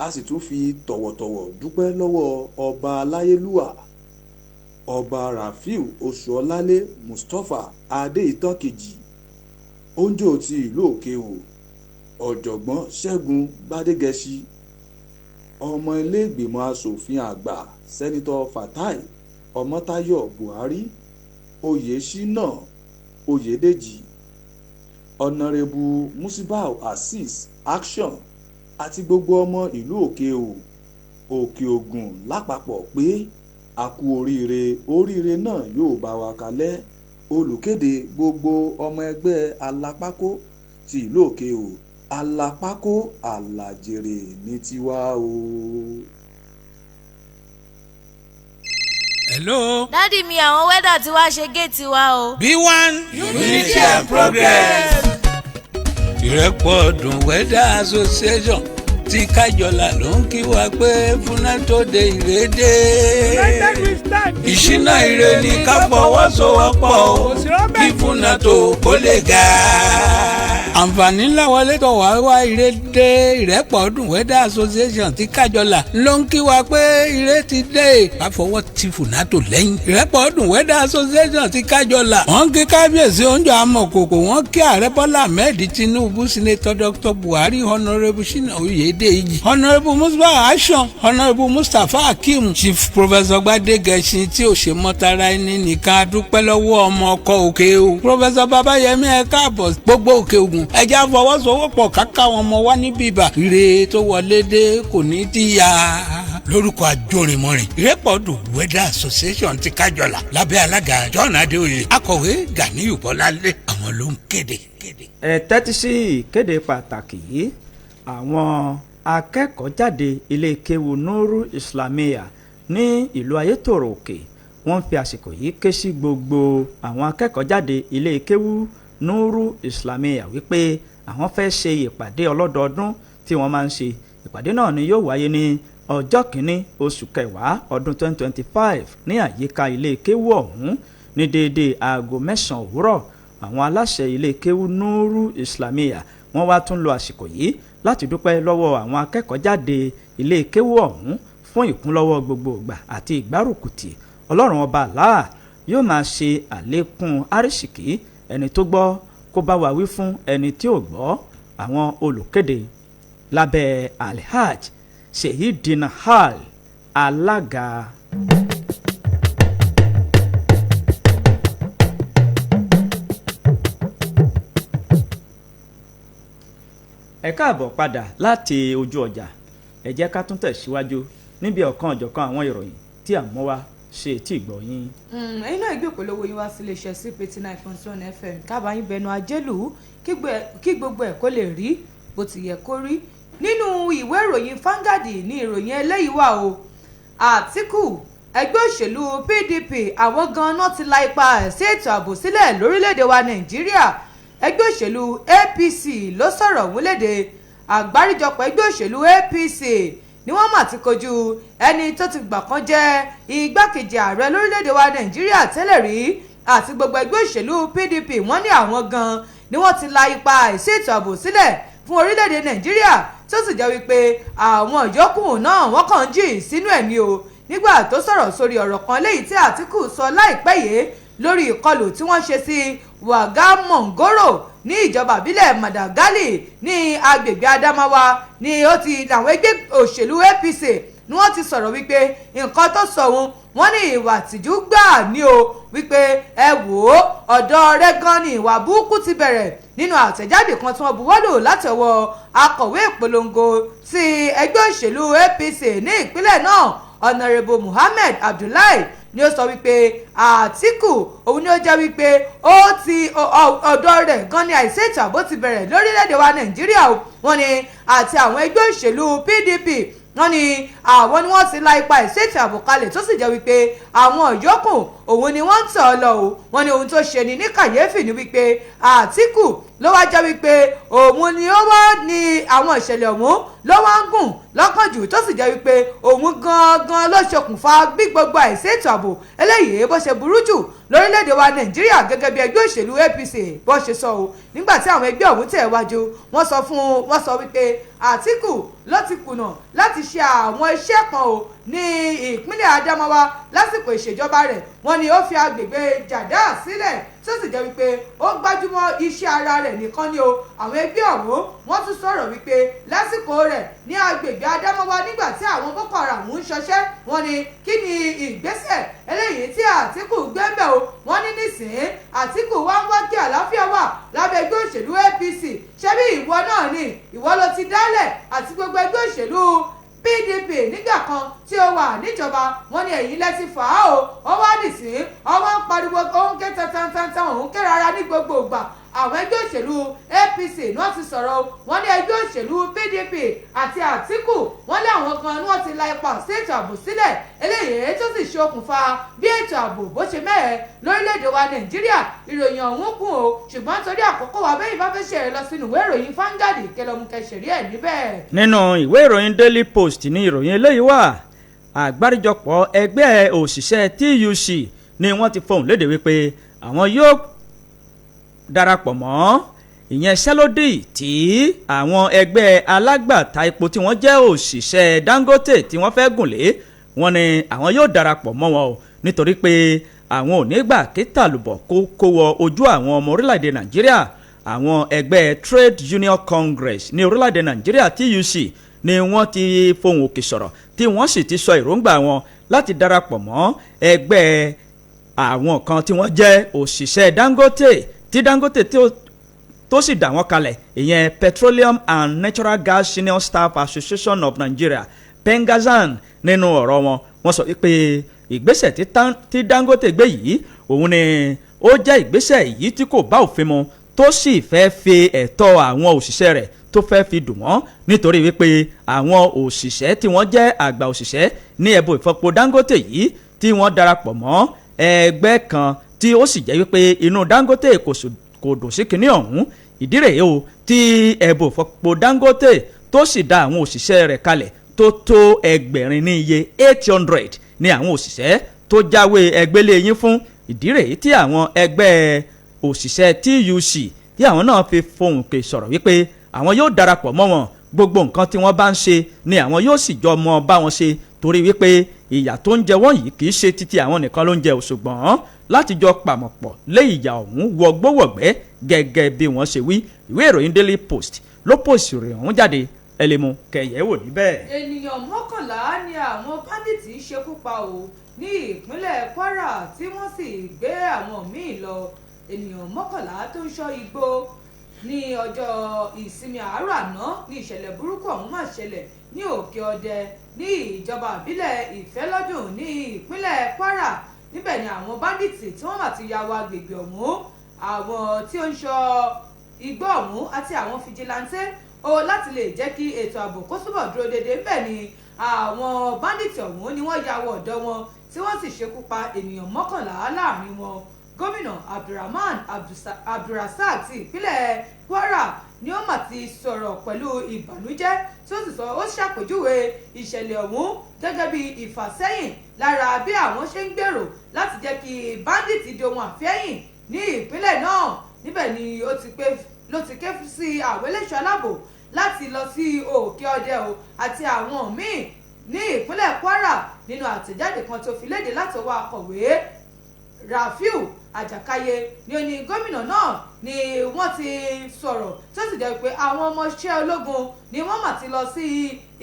A sì tún fi tọ̀wọ̀tọ̀wọ̀ dúpẹ́ lọ́wọ́ ọba aláyélúwà ọba Rafiu Oṣuọlálé Mustapha Adéìtàn kejì oúnjẹ ti ìlú òkèò ọ̀jọ̀gbọ́n Ṣẹ́gun Gbádégẹṣin ọmọ ilé ìgbìmọ̀ asòfin àgbà sẹ́nitọ́ Fatai Ọmọ́táyọ̀ Buhari Oyèṣínà Oyèdèjì ọ̀nàrẹ́bù Musibau Azeez Action àti gbogbo ọmọ ìlú òkèò òkè ògùn lápapọ̀ pé a kú oríire náà yóò bá wa kalẹ̀. Olùkéde gbogbo ọmọ ẹgbẹ́ alápákó ti ìlú òkèò alápákó àlàjèrè ní tiwa o. Hello. Dádì mi àwọn wẹ́dà tí wàá ṣe géètì wa o. B1 Unity and Progress. Ìrẹ́pọ̀dùn Weather Association ti Kájọlà ló ń kí wa pé FUNATO dé ìrédé. Ìṣínà ire ni ká fọwọ́sowọ́pọ̀ o kí FUNATO kó lè ga. àǹfààní ńlá wọlé tó wá ìrèdè ìrẹ́pọ̀ ọdún weather association ti kájọlà ló ń kí wa pé ìrè ti dé àfọwọ́ ti fùnátò lẹ́yìn ìrẹ́pọ̀ ọdún weather association ti kájọlà wọ́n kí kábíyèsí oúnjẹ amọ̀kòkò wọ́n kí ààrẹ bọ́lá ahmed tinubu senator dr buhari honourable shina oyedeji honourable musba ashon honourable mustapha hakeem chief professor gbadegẹṣin tí ò ṣe mọ́tara ẹni nìkan dúpẹ́ lọ́wọ́ ọmọ ọkọ̀ òkè o professor babayemi ẹ káàbọ̀ gbogbo òkè ògùn ẹjẹ́ àfọwọ́sowọ́pọ̀ káká wọn mọ wá ní bíbà ire tó wọlé dé kò ní díya lórúkọ àjọrìnmọ́rin ìrẹ́pọ̀dù weather association ti kájọlà lábẹ́ alága john adéoyè akọ̀wé ganiyu bọ́láńlé àwọn ló ń kéde. ẹ tẹ́tí sí ìkéde pàtàkì yìí àwọn akẹ́kọ̀ọ́ jáde ilé kéwu nuru islamiyah ní ìlú ayétòrò òkè wọ́n fi àsìkò yìí ké sí gbogbo àwọn akẹ́kọ̀ọ́ jáde ilé kéwu nuru islamiyah wípé àwọn fẹ́ ṣe ìpàdé ọlọ́dọọdún tí wọ́n máa ń ṣe ìpàdé náà ni yóò wáyé ní ọjọ́ kìíní oṣù kẹwàá ọdún 2025 ní àyíká ilé kéwu ọ̀hún ní déédéé aago 9 òwúrọ̀ àwọn aláṣẹ ilé kéwu nuru islamiyah wọ́n wá tún lo àsìkò yìí láti dúpẹ́ lọ́wọ́ àwọn akẹ́kọ̀ọ́ jáde ilé kéwu ọ̀hún fún ìkúnlọ́wọ́ gbogbo ìgbà àti ìgbárùkùtì ọlọ́run ọba Allah yóò máa ṣe àlékún àrísìkí ẹni tó gbọ́ kó bá wa wí fún ẹni tí ò gbọ́ àwọn olùkéde lábẹ́ alhaj Shehidina Hal alága. ẹ káàbọ̀ padà láti ojú ọjà ẹ jẹ́ ká tún tẹ̀síwájú níbi ọ̀kan ọ̀jọ̀kan àwọn ìròyìn tí à ń mú wá ṣe tí ìgbọ̀ yín. ẹ̀yin náà gbé ìpolówó yín wá sí iléeṣẹ́ CP89.1 FM kábàáyín bẹnu ajélù kí gbogbo ẹ̀ kó lè rí bó ti yẹ kó rí. nínú ìwé ìròyìn Vanguard ní ìròyìn eléyìí wà o Àtíkù ẹgbẹ́ òṣèlú PDP àwọn gan-an ti la ipa sí ètò ààbò sílẹ̀ lórílẹ̀‐èdè wa Nàìjíríà ẹgbẹ́ òṣèlú APC ló sọ̀rọ̀ ọ̀hún léde àgbáríjọpọ̀ ẹgbẹ́ òṣèlú APC ni wọ́n mà ti kojú ẹni tó ti gbà kan jẹ́ igbákejì ààrẹ lórílẹ̀‐èdè wa Nàìjíríà tẹ́lẹ̀ rí àti gbogbo ẹgbẹ́ òṣèlú PDP wọ́n ní àwọn gan-an ni wọ́n ti la ipa sí ètò ààbò sílẹ̀ fún orílẹ̀‐èdè Nàìjíríà tó sì jẹ́ wípé àwọn ìyókù náà wọ́n kàn ń jì sínú ẹ̀mí o nígbà tó sọ̀rọ̀ sórí ọ̀rọ̀ kan léyìí tí Àtíkù sọ láìpẹ́ yìí lórí ìkọlù tí wọ́n ṣe sí Wàgámọ̀ngóró ní ìjọba ìbílẹ̀ Madagali ní agbègbè Adamawa ni ó ti àwọn ẹgbẹ́ òṣèlú APC ni wọ́n ti sọ̀rọ̀ wípé nǹkan tó sọ òun wọ́n ní ìwà tìjú gbà ní o wípé ẹ wò ó ọ̀dọ̀ rẹ̀ gan ni ìwà burúkú ti bẹ̀rẹ̀ nínú àtẹ̀jáde kan tí wọ́n buwọ́lù láti ọwọ́ akọ̀wé ìpolongo sí ẹgbẹ́ òṣèlú APC ní ìpínlẹ̀ náà Honourable Muhammed Abdullahi ni ó sọ wípé Àtíkù òun ni ó jẹ́ wípé ó ti ọ̀dọ̀ rẹ̀ gan ni àìsí ètò ààbò ti bẹ̀rẹ̀ lórílẹ̀‐èdè wa Nàìjíríà wọ́n ní àti àwọn ẹgbẹ́ òṣèlú PDP wọ́n ní àwọn ni wọ́n ti la ipa ìṣètò ààbò kalẹ̀ tó sì jẹ́ wípé àwọn ìyókù òun ni wọ́n ń tọ̀ ọ́ lọ o wọ́n ní ohun tó ṣe ní kàyéfì ni wípé Àtíkù ló wá jẹ́ wípé òun ni ó wá ní àwọn ìṣẹ̀lẹ̀ ọ̀hún ló wá ń gùn lọ́kàn jù tó sì jẹ́ wípé òun gangan ló ṣokùnfà bí gbogbo àìṣètò ààbò eléyìí bó ṣe burú jù lórílẹ̀‐èdè wa Nàìjíríà gẹ́gẹ́ bí ẹgbẹ́ òṣèlú APC bó ṣe sọ o nígbà tí àwọn ẹgbẹ́ ọ̀hún tẹ̀ wájú wọ́n sọ wípé Àtíkù ló ti kùnà láti ṣe àwọn iṣẹ́ kan o ní ìpínlẹ̀ Adamawa lásìkò ìṣèjọba rẹ̀ wọ́n ní ó fi agbègbè Jàdá sílẹ̀ tó sì jẹ́ wípé ó gbájúmọ́ iṣẹ́ ara rẹ̀ nìkan ni o àwọn ẹgbẹ́ ọ̀hún wọ́n tún sọ̀rọ̀ wípé lásìkò rẹ̀ ní agbègbè Adamawa nígbà tí àwọn Boko Haram ń ṣọṣẹ́ wọ́n ní kí ni ìgbésẹ̀ eléyìí tí Àtíkù gbé ń bẹ̀ o wọ́n ní nísìnyí Àtíkù wá ń wá kí àlàáfíà wà lábẹ́ ẹgbẹ́ òṣèlú APC ṣebí ìwọ náà ni ìwọ ló ti dálẹ̀ àti gbogbo ẹgbẹ́ òṣèlú PDP nígbà kan tí ó wà níjọba wọ́n ní èyí lẹ́sìn fà á o ó wá nìsín ọwọ́ ń pariwo òun ké tantantantan òun ké rárá ní gbogbo ìgbà àwọn ẹgbẹ́ òṣèlú APC ni wọ́n ti sọ̀rọ̀ wọ́n ní ẹgbẹ́ òṣèlú PDP àti Àtíkù wọ́n lé àwọn kan ni wọ́n ti la ipa sí ètò ààbò sílẹ̀ eléyìí tó sì ṣokùnfà bí ètò ààbò bó ṣe mẹ́ẹ̀ lórílẹ̀‐èdè wa Nàìjíríà ìròyìn ọ̀hún kún o ṣùgbọ́n torí àkókò wa bẹ́ẹ̀ bá fẹ́ ṣe rẹ̀ lọ sínú ìwé ìròyìn Vanguard kẹlọ́mùkẹsẹ̀rí ẹ̀ níbẹ̀. nínú ìwé ìròyìn Daily Post ní ìròyìn eléyìí wà àgbáríjọpọ̀ ẹgbẹ́ òṣìṣẹ́ TUC ni wọ́n ti fohùn léde wípé àwọn yóò darapọ̀ mọ́ ìyẹn ṣẹ́lódì tí àwọn ẹgbẹ́ alágbàtà epo tí wọ́n jẹ́ òṣìṣẹ́ Dangote tí wọ́n fẹ́ gùn lé wọn ni àwọn yóò darapọ̀ mọ́ wọn o nítorí pé àwọn ò ní gbà kí tàlùbọ̀ kó wọ ojú àwọn ọmọ orílẹ̀-èdè Nàìjíríà. Àwọn ẹgbẹ́ Trade Union Congress ní orílẹ̀-èdè Nàìjíríà TUC ni wọ́n ti fohùn òkè sọ̀rọ̀ tí wọ́n sì ti sọ èròǹgbà wọn láti darapọ̀ mọ́ ẹgbẹ́ àwọn kan tí wọ́n jẹ́ òṣìṣẹ́ Dangote tí Dangote tó sì dá wọn kalẹ̀ ìyẹn Petroleum and Natural Gas Senior Staff Association of Nigeria Pengazan. Nínú ọ̀rọ̀ wọn wọ́n sọ wípé ìgbésẹ̀ tí Dangote gbé yìí òun ni ó jẹ́ ìgbésẹ̀ yìí tí kò bá òfin mu tó sì fẹ́ fi ẹ̀tọ́ àwọn òṣìṣẹ́ rẹ̀ tó fẹ́ fi dùn wọ́n nítorí wípé àwọn òṣìṣẹ́ tí wọ́n jẹ́ àgbà òṣìṣẹ́ ní ẹ̀bù ìfọpo Dangote yìí tí wọ́n darapọ̀ mọ́ ẹgbẹ́ kan tí ó sì jẹ́ wípé inú Dangote kò dùn sí kinní ọ̀hún. Ìdí rèé o tí ẹ̀bù ìfọpo Dangote tó sì dá àwọn òṣìṣẹ́ rẹ̀ kalẹ̀ tó ẹgbẹ̀rin ní iye 800 ní àwọn òṣìṣẹ́ tó jáwé ẹgbẹ́lé yín fún. Ìdí rèé tí àwọn ẹgbẹ́ òṣìṣẹ́ TUC tí àwọn náà fi fohùn pè sọ̀rọ̀ wípé àwọn yóò darapọ̀ mọ́ wọn gbogbo nǹkan tí wọ́n bá ń ṣe ni àwọn yóò sì jọ mọ bá wọn ṣe torí wípé ìyà tó ń jẹ wọ́n yìí kì í ṣe títí àwọn nìkan ló ń jẹ ṣùgbọ́n láti jọ pàmọ̀pọ̀ lé ìyà ọ̀hún wọgbówọ̀gbẹ́ gẹ́gẹ́ bí wọ́n ṣe wí. Ìwé ìròyìn Daily Post ló pòsì rẹ̀ ọ̀hún jáde ẹlẹ́mu kẹyẹ̀wò níbẹ̀. ènìyàn 11 ni àwọn báńdíìtì ṣekú pa ò ní ìpínlẹ̀ Kwara tí wọ́n sì gbé àwọn míì lọ. Ènìyàn 11 tó ń ṣọ́ igbó ní ọjọ́ ìsinmi àárọ̀ àná ní ìṣẹ̀lẹ̀ burúkú ọ̀hún máa ṣẹlẹ̀ ní Òkè Ọdẹ ní ìjọba ìbílẹ̀ Ìfẹ́lọ́dún ní ìpínlẹ̀ Kwara. Níbẹ̀ ni àwọn báńdíìtì tí wọ́n máa ti ya wọ agbègbè ọ̀hún, àwọn tí ó ń ṣọ́ igbó ọ̀hún àti àwọn fìjìláńtẹ́ láti lè jẹ́ kí ètò ààbò kó túbọ̀ dúró déédéé. Bẹ́ẹ̀ ni àwọn báńdíìtì ọ̀hún ni wọ́n ya wọ ọ̀dọ̀ wọn tí wọ́n sì ṣekú pa ènìyàn 11 láàrin wọn. Gómìnà Abdulrahman Abdulrasaq ti ìpínlẹ̀ Kwara ni ó mà ti sọ̀rọ̀ pẹ̀lú ìbànújẹ́ tí ó sì sọ ó ṣàpèjúwe ìṣẹ̀lẹ̀ ọ̀hún gẹ́gẹ́ bí ìfàsẹ́yìn lára bí àwọn ṣe ń gbèrò láti jẹ́ kí báńdíìtì di ohun àfẹ́yìn ní ìpínlẹ̀ náà. Níbẹ̀ ni ló ti ké sí àwọn eléṣọ́ aláàbò láti lọ sí Òkè Ọdẹ àti àwọn míì ní ìpínlẹ̀ Kwara. Nínú àtẹ̀jáde kan tó fi léde láti ọwọ́ akọ̀wé Rafiu Àjàkáyé ni ó ní gómìnà náà ni wọ́n ti sọ̀rọ̀ tó sì jẹ́ pé àwọn ọmọọṣẹ́ ológun ni wọ́n mà ti lọ sí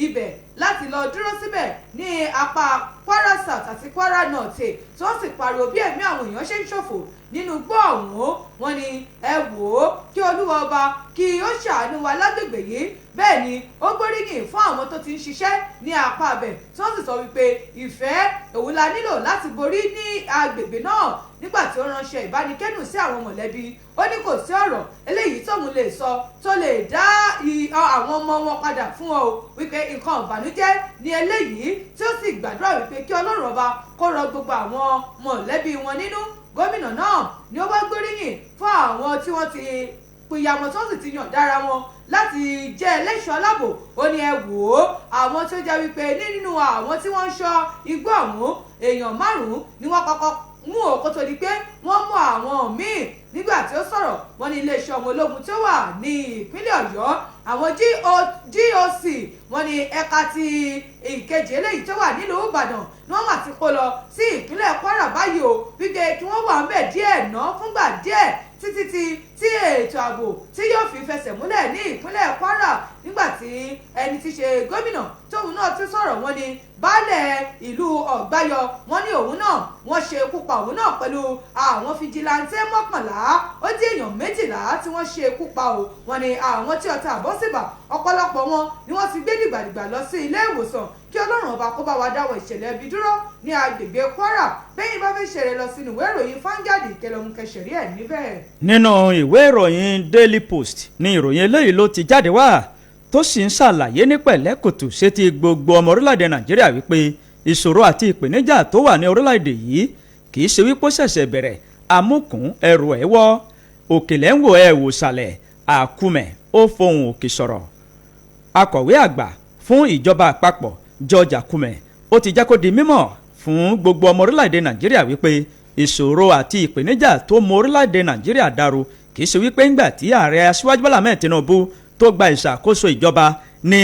ibẹ̀ láti lọ dúró síbẹ̀ ní apá Kwara South àti Kwara North tí wọ́n sì pariwo bí ẹ̀mí àwọn èèyàn ṣe ń ṣòfò nínú gbọ́ ọ̀hún. wọ́n ní ẹ wò ó kí Olúwa ọba kí ó ṣàánú wa lágbègbè yìí. Bẹ́ẹ̀ ni ó gbóríyìn fún àwọn tó ti ń ṣiṣẹ́ ní apá abẹ̀ tí wọ́n sì sọ wípé ìfẹ́ òun la nílò láti borí ní agbègbè náà. Nígbà tí ó ránṣẹ́ ìbánikẹ́dùn sí àwọn mọ̀lẹ́bí, ó ní kò sí ọ̀rọ̀ eléyìí tóun lè sọ tó lè dá àwọn ọmọ wọn padà fún ọ wípé nǹkan ìbànújẹ́ ni eléyìí tí ó sì gbàdúrà wípé kí Ọlọ́run ọba kó rọ gbogbo àwọn mọ̀lẹ́bí wọn nínú. Gómìnà náà ni ó wá gbóríyìn fún àwọn tí wọ́n ti pìyàmọ̀ tó sì ti yàn dára wọn láti jẹ́ ẹlẹ́ṣọ́ aláàbò. Ó ní ẹ wò ó àwọn tó jẹ́ wípé nínú àwọn tí wọ́n ń ṣọ́ igbó ọ̀hún èèyàn 5 ni wọ́n kọ́kọ́ mú òkú tó di pé wọ́n mú àwọn míì. Nígbà tí ó sọ̀rọ̀ wọ́n ní iléeṣẹ́ ọmọ ológun tí ó wà ní ìpínlẹ̀ Ọ̀yọ́ àwọn GOC wọ́n ní ẹ̀ka ti ìkejì eléyìí tó wà nílùú Ìbàdàn ni wọ́n mà ti kó lọ sí ìpínlẹ̀ Kwara báyìí wípé kí wọ́n wà ń bẹ̀ díẹ̀ ná fúngbà díẹ̀ títí tí ètò ààbò tí yóò fi fẹsẹ̀ múlẹ̀ ní ìpínlẹ̀ Kwara. Nígbà tí ẹni tí ṣe gómìnà tóun náà ti sọ̀rọ̀ wọ́n ní baálẹ̀ ìlú Ọ̀gbáyọ wọ́n ní òun náà wọ́n ṣe ikú pa òun náà pẹ̀lú àwọn fìjìláńtẹ́ 11 ó dín èèyàn 12 tí wọ́n ṣe ikú pa wọ́n ní àwọn tí ọta àbọ̀ sì bà ọ̀pọ̀lọpọ̀ wọn ni wọ́n ti gbé dìgbàdìgbà lọ sí ilé ìwòsàn kí Ọlọ́run ọba kó bá wa dáwọ́ ìṣẹ̀lẹ̀ ibi dúró ní agbègbè Kwara. Bẹ́yìn bá fẹ́ ṣẹlẹ̀ lọ sínú ìwé ìròyìn Vanguard ìkẹlẹ́mú kẹsẹ̀rí ẹ̀ níbẹ̀. Nínú ìwé ìròyìn Daily Post ni ìròyìn eléyìí ló ti jáde wá tó sì ń ṣàlàyé ní pẹ̀lẹ́kùtù sétí gbogbo ọmọ orílẹ̀-èdè Nàìjíríà wípé ìṣòro àti ìpèníjà tó wà ní orílẹ̀-èdè yìí kì í ṣe wípé ó ṣẹ̀ṣẹ̀ bẹ̀rẹ̀ amúkùn ẹrù ẹ̀ wọ́ òkèlè ń wò ẹ̀ wò sàlẹ̀ àkúmẹ̀ ó fohùn òkè sọ̀rọ̀. Akọ̀wé àgbà fún ìjọba àpapọ̀ George Akume ó ti jẹ́ kó di mímọ̀ fún gbogbo ọmọ orílẹ̀-èdè Nàìjíríà wípé ìṣòro àti ìpèníjà tó mọ orílẹ̀-èdè Nàìjíríà dàrú kì í ṣe wípé ńgbà tí ààrẹ aṣíwájú Bọ́lá Ahmed Tinubu tó gba ìṣàkóso ìjọba ní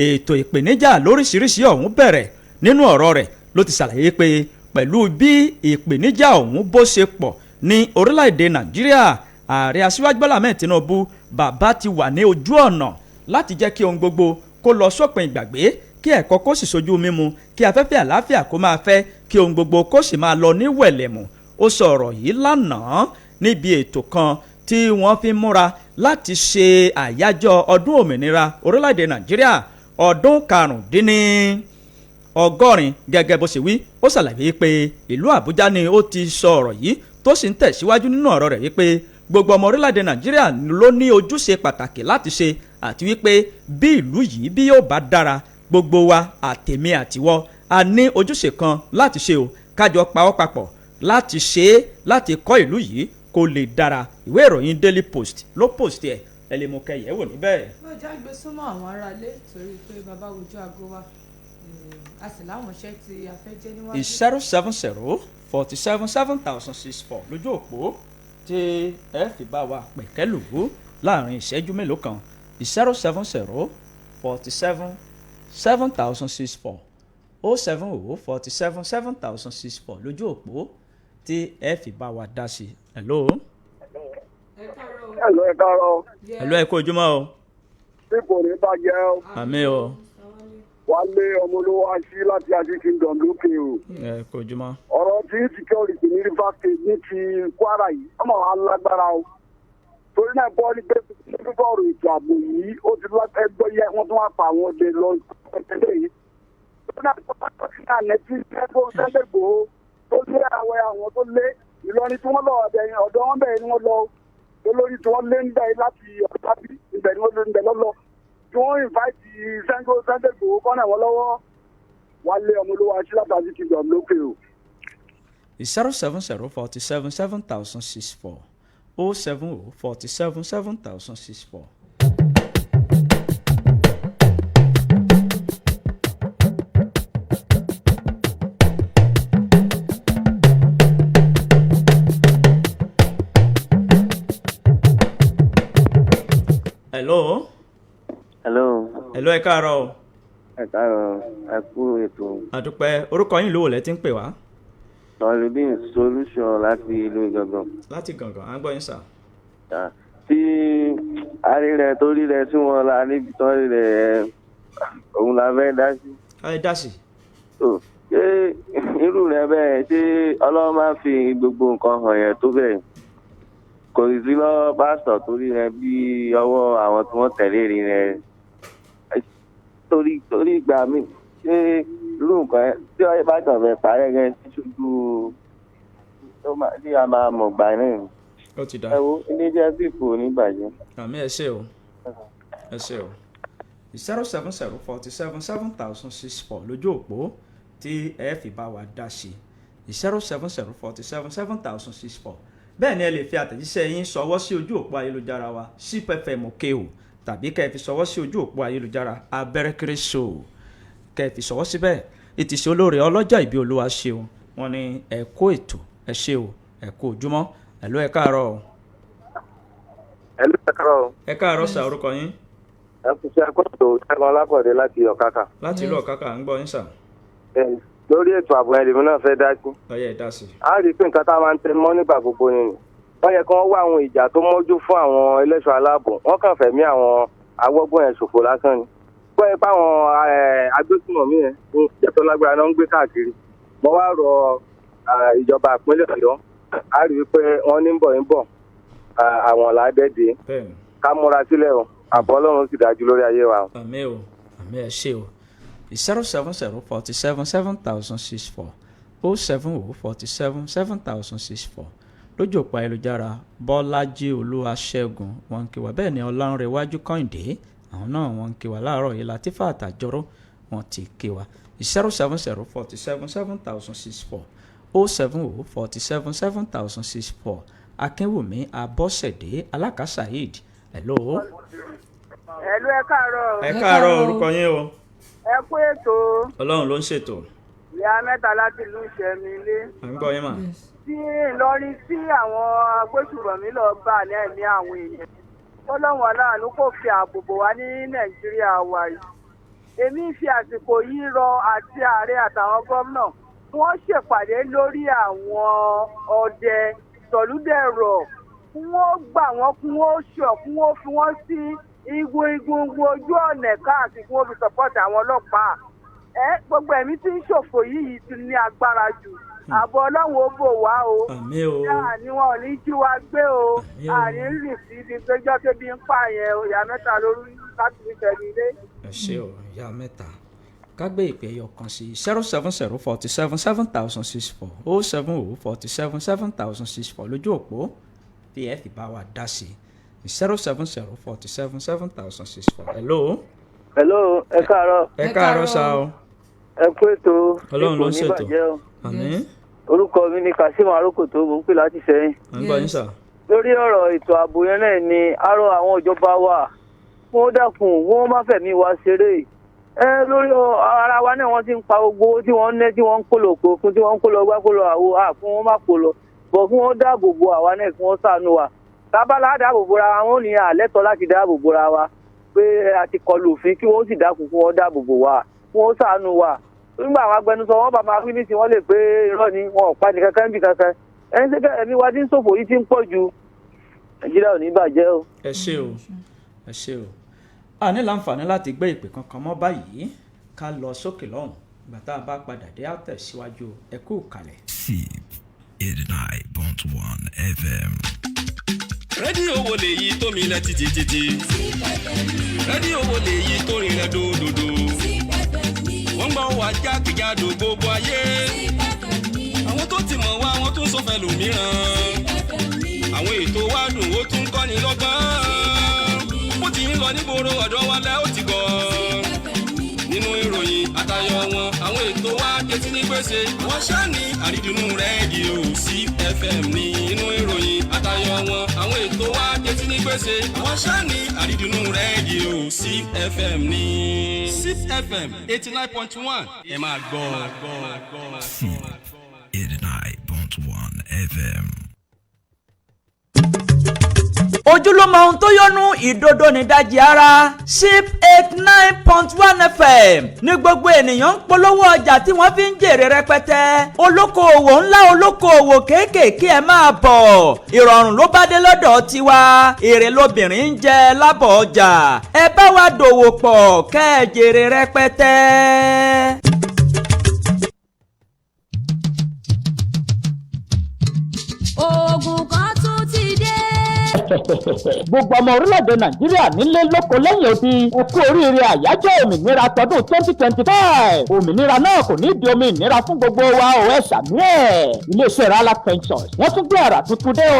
ètò ìpèníjà lóríṣiríṣi ọ̀hún bẹ̀rẹ̀. Nínú ọ̀rọ̀ rẹ̀ ló ti ṣàlàyé pé pẹ̀lú bí ìpèníjà ọ̀hún bó ṣe pọ̀ ní orílẹ̀-èdè Nàìjíríà, ààrẹ aṣíwájú Bọ́lá Ahmed Tinubu bàbá ti wà ní ojú ọ̀nà láti jẹ́ kí ohun gbogbo kó lọ sópin ìgbàgbé, kí ẹ̀kọ́ kó sì sojú mímu, kí afẹ́fẹ́ àlàáfíà kó máa fẹ́, kí ohun gbogbo kó sì máa lọ ní wẹ̀lẹ̀mù. Ó sọ ọ̀rọ̀ yìí lánàá níbi ètò kan tí wọ́n fi múra láti ṣe àyájọ́ ọdún òmìnira orílẹ̀-èdè Nàìjíríà ọdún 75 gẹ́gẹ́ bó ṣe wí. Ó ṣàlàyé pé ìlú Àbújá ni ó ti sọ ọ̀rọ̀ yìí tó sì ń tẹ̀síwájú nínú ọ̀rọ̀ rẹ̀ wípé gbogbo ọmọ orílẹ̀-èdè Nàìjíríà ló ní ojúṣe pàtàkì láti ṣe, àti wípé bí ìlú yìí bí yóò bá dára, gbogbo wa àtèmi àtiwọ́ a ní ojúṣe kan láti ṣe o, kájọ pawọ́ papọ̀ láti ṣe é, láti kọ́ ìlú yìí kó lè dára. Ìwé ìròyìn Daily Post ló post ẹ̀, ẹ lè mú kẹyẹ̀ wò níbẹ̀. ló já gbé súnmọ́ àwọn aráalé torí pé bàbá wojú aago wa a sì láwọn iṣẹ́ tí a fẹ́ jẹ́ níwájú. 070-47-7064 lójú òpó tí ẹ fi bá wa pẹ̀kẹ́lù láàrin ìṣẹ́jú mélòó kan. 070-47-7064 070-47-7064 lójú òpó tí ẹ fi bá wa dá sí. Hello. Hello, ẹ káàárọ̀. Hello, ẹ kú ojúmọ́ o. Dípò ní bàjẹ́ o. Àmín o. Wálé ọmọ olówó aṣí láti Ají Kingdom lókè o. Ẹ kú ojúmọ́. Ọ̀rọ̀ tí security ní River State ní ti Kwara yìí, ọmọ wa lágbára o. Torí náà bọ́ ní pé fífọ́ ọ̀rọ̀ ètò ààbò yìí, ó ti ẹgbẹ́ yẹ wọ́n tún wá pa àwọn ọdẹ lọ ìpẹ́tẹ́lẹ̀ yìí. Torí náà tó bá tọ́ sí àná tí Sẹ́lẹ̀ Gbòó tó lé àwọn tó lé Ìlọrin tí wọ́n lọ ọ̀dọ̀ wọn bẹ̀rẹ̀ ni wọ́n lọ olórí tí wọ́n lé ń bẹ̀ láti ọ̀dábí ibẹ̀ ni wọ́n lé ń bẹ̀ lọ́lọ́ tí wọ́n invite Sẹ́lẹ̀ Gbòó kọ́nà wọn lọ́wọ́ Wálé ọmọ olówó aṣí láti Ají Kingdom lókè o. 070-47-7064 070-47-7064. Hello. Hello, ẹ káàárọ̀. Ẹ káàárọ̀, ẹ kú ètò. Àdúpẹ́, orúkọ yín lówó lẹ ti ń pè wá. Tọ́lùbín solution láti ìlú Ìgangan. Láti Gangan, à ń gbọ́ yín sà. Tí arírẹ̀ tó rírẹ̀ tí wọ́n la níbi tán rírẹ̀ òun la fẹ́ dá sí. Ẹ dá sí. Ṣé irú rẹ̀ bẹ́ẹ̀ ṣé Ọlọ́run máa fi gbogbo nǹkan hàn yẹn tó bẹ́ẹ̀? Kò sí lọ́wọ́ pásítọ̀ tó rírẹ̀ bí ọwọ́ àwọn tí wọ́n tẹ̀lé rí rẹ̀. Torí ìgbà míì ṣé irú nǹkan ẹ tí ọyẹ bá kàn fẹ́ parẹ́ gẹ́ ṣojú tí a máa mọ̀ gbà náà. Ó ti dá. Ẹ wo ilé jẹ́ sípò oníbàjẹ́. Àmì ẹ ṣé o. 070-47-7064 lójú òpó tí ẹ fi bá wa dá sí. 070-47-7064. Bẹ́ẹ̀ ni ẹ lè fi àtẹ̀jíṣẹ́ yín ṣọwọ́ sí ojú òpó ayélujára wa CPFM OKO tàbí kẹ́ ẹ fi ṣọwọ́ sí ojú òpó ayélujára Abẹ́rẹ́kéré Show. Kẹ́ ẹ fi ṣọwọ́ síbẹ̀. Ìtìsí olóore ọlọ́jà ìbí olúwa ṣeun. Wọ́n ní ẹ kó ètò ẹ ṣé o ẹ kú ojúmọ́. Hello, ẹ káàárọ̀. Hello, ẹ káàárọ̀. Ẹ káàárọ̀ sà, orúkọ yín. Ẹ kú sí akọ́tò Ṣẹ́gun Ọlápọ̀dé láti Ọ̀kàkà. Láti ìlú Ọ̀kàkà, ń gbọ́ yín sà. Lórí ètò ààbò ẹ̀dẹ̀mí náà fẹ́ dá sí. Ọyẹ ìdá sí. A rí i pé nǹkan tá a máa ń tẹ mọ́ nígbà gbogbo ni wọ́n yẹ kí wọ́n wá àwọn ìjà tó mọ́jú fún àwọn ẹlẹ́ṣọ́ aláàbò. Wọ́n kàn fẹ̀mí àwọn awọ́gbọ́n yẹn ṣòfò lásán ni. Wọ́n yẹ pé àwọn agbésùnmọ̀mí yẹn jẹ́ tó lágbára náà ń gbé káàkiri. Mo wá rọ ìjọba ìpínlẹ̀ Ọ̀yọ́. A rí i pé wọ́n ní ń bọ̀ àwọn làádẹ́dẹ́. Ká múra sílẹ̀ o. Àbọ̀ Ọlọ́run sì dájú lórí ayé wa. Àmín o, àmín ẹ ṣé o. 070-47-7064 070-47-7064 lójú òpó ayélujára Bọ́lájí Olúwaṣẹ́gun wọn kí wa bẹ́ẹ̀ ni Ọlánrewájú Kọ́ìndé àwọn náà wọn kí wa láàárọ̀ yìí Látífà Àtàjọrọ̀ wọn ti kí wa 070-47-7064 070-47-7064 Akínwùmí Abọ́sẹ̀dé Alákà Saheed. Hello. Hello, ẹ káàárọ̀. Ẹ káàárọ̀, orúkọ yín o. Ẹ kú ètò. Ọlọ́run ló ń ṣètò. Ìyá mẹ́ta láti ìlú Ìṣẹ̀mí ilé. À ń gbọ́ yín mà. tí Ìlọrin tí àwọn agbésùnmọ̀mí lọ gbà lẹ́ẹ̀mí àwọn èèyàn Ọlọ́run aláàánú kò fi ààbò bò wá ní Nàìjíríà wa yìí. Èmi fi àsìkò yìí rọ àti ààrẹ àtàwọn gómìnà wọ́n ṣèpàdé lórí àwọn ọdẹ sọ̀lúdẹ̀rọ̀ kí wọ́n gbà wọ́n kí wọ́n ṣọ̀ kí wọ́n fi wọ́n sí igun ojú ọ̀nà káàkiri kí wọ́n fi sọ̀pọ̀tì àwọn ọlọ́pàá. Gbogbo ẹ̀mí tí ń ṣòfò yìí ti ní agbára jù. Ààbò Ọlọ́run ó bò wá o. Àmín o. Ni wọn ò ní jí wa gbé o. Àní rìn sí ibi péjọ́ tẹ́bí ń pààyàn o. Ìyá mẹ́ta lórí láti fi tẹ̀lé ilé. Ẹ ṣé o, ìyá mẹ́ta. Ká gbé ìpè ẹyọ kan sí 070477064 070477064 lójú òpó tí ẹ fi bá wa dá sí 070477064. Hello. Hello, ẹ káàárọ̀. Ẹ káàárọ̀ sá o. Ẹ kú ètò. Ọlọ́run ló ń ṣètò. Àmín. Orúkọ mi ni Kasim Arokoto, mo ń pè láti Ṣẹ̀yìn. À ń gbọ́ yín sà. Lórí ọ̀rọ̀ ètò ààbò yẹn náà ni arọ àwọn ìjọba wa wọ́n dákun wọ́n má fẹ̀mí wa ṣeré. Lórí ara wa náà wọ́n ti ń pa gbogbo tí wọ́n ń ná tí wọ́n ń kó lọ òkun tí wọ́n ń kó lọ gbá kó lọ àwo fún wọn má kó lọ. Bọ̀ fún wọn dáàbò bo àwa náà kí wọ́n ṣàánú wa. Tábàlà dáàbò bora wa wọn ò ní àlẹ́tọ̀ láti dáàbò bora wa pé a ti kọlu òfin kí wọ́n sì dákun kí wọ́n dáàbò bò wa kí wọ́n ṣàánú wa. Nígbà àwọn agbẹnusọ wọn bá máa fi ní tí wọ́n lè pé irọ́ ni wọn ò pa ní kankan bí kankan. Ṣé ẹ̀mí wa ti ń ṣòfò yìí ti ń pọ̀ ju Nàìjíríà ò ní bàjẹ́ o. Ẹ ṣé o, ẹ ṣé o. A ní láǹfààní láti gbé ìpè kankan mọ́ báyìí ká lọ sókè lọ́hùn ìgbà tá a bá padà dé àtẹ̀síwájú ẹ kú kalẹ̀. SIP 89.1 FM. rédíò wo lèyí tó milẹ̀ títí rédíò wo lèyí tó rinlẹ̀ dòdòdò wọ́n gbọ́ wá jákèjádò gbogbo ayé àwọn tó ti mọ̀ wá wọ́n tún sọ fẹ́ lòmíràn àwọn ètò wa dùn ó tún kọ́ni lọ́gbọ́n bó ti ń lọ nígboro ọ̀dọ́ wa lẹ́ ó ti gbọ́ nínú ìròyìn àtayọ̀ wọn àwọn ètò wa ketí ní gbèsè wọ́n ṣáà ní àrídùnnú rédíò SIP FM ní inú ìròyìn àtayọ̀ wọn àwọn ètò wa ketí ní gbèsè wọ́n ṣáà ní àrídùnnú rédíò SIP FM ní SIP FM 89.1 ẹ máa gbọ́. SIP 89.1 FM. ojúlówó ohun tó yọnu ìdodo nídajì ara SIP 89.1 FM ní gbogbo ènìyàn ń polówó ọjà tí wọ́n fi ń jèrè rẹpẹtẹ olókoòwò ńlá olókoòwò kéékèèké ẹ máa bọ̀ ìrọ̀rùn ló bá dé lọ́dọ̀ tiwa èrè lobìnrin ń jẹ lábọ̀ ọjà ẹ bá wa dòwò pọ̀ kẹ́ ẹ jèrè rẹpẹtẹ. oògùn kan tún ti dé. gbogbo ọmọ orílẹ̀-èdè nàìjíríà nílé lóko lẹ́yìn odi ẹ kú oríire àyájọ́ òmìnira tọdún 2025 òmìnira náà kò ní di omi ìnira fún gbogbo wa ò ẹ ṣàmì ẹ̀. iléeṣẹ́ rala pensions wọ́n tún gbé àrà tuntun dé o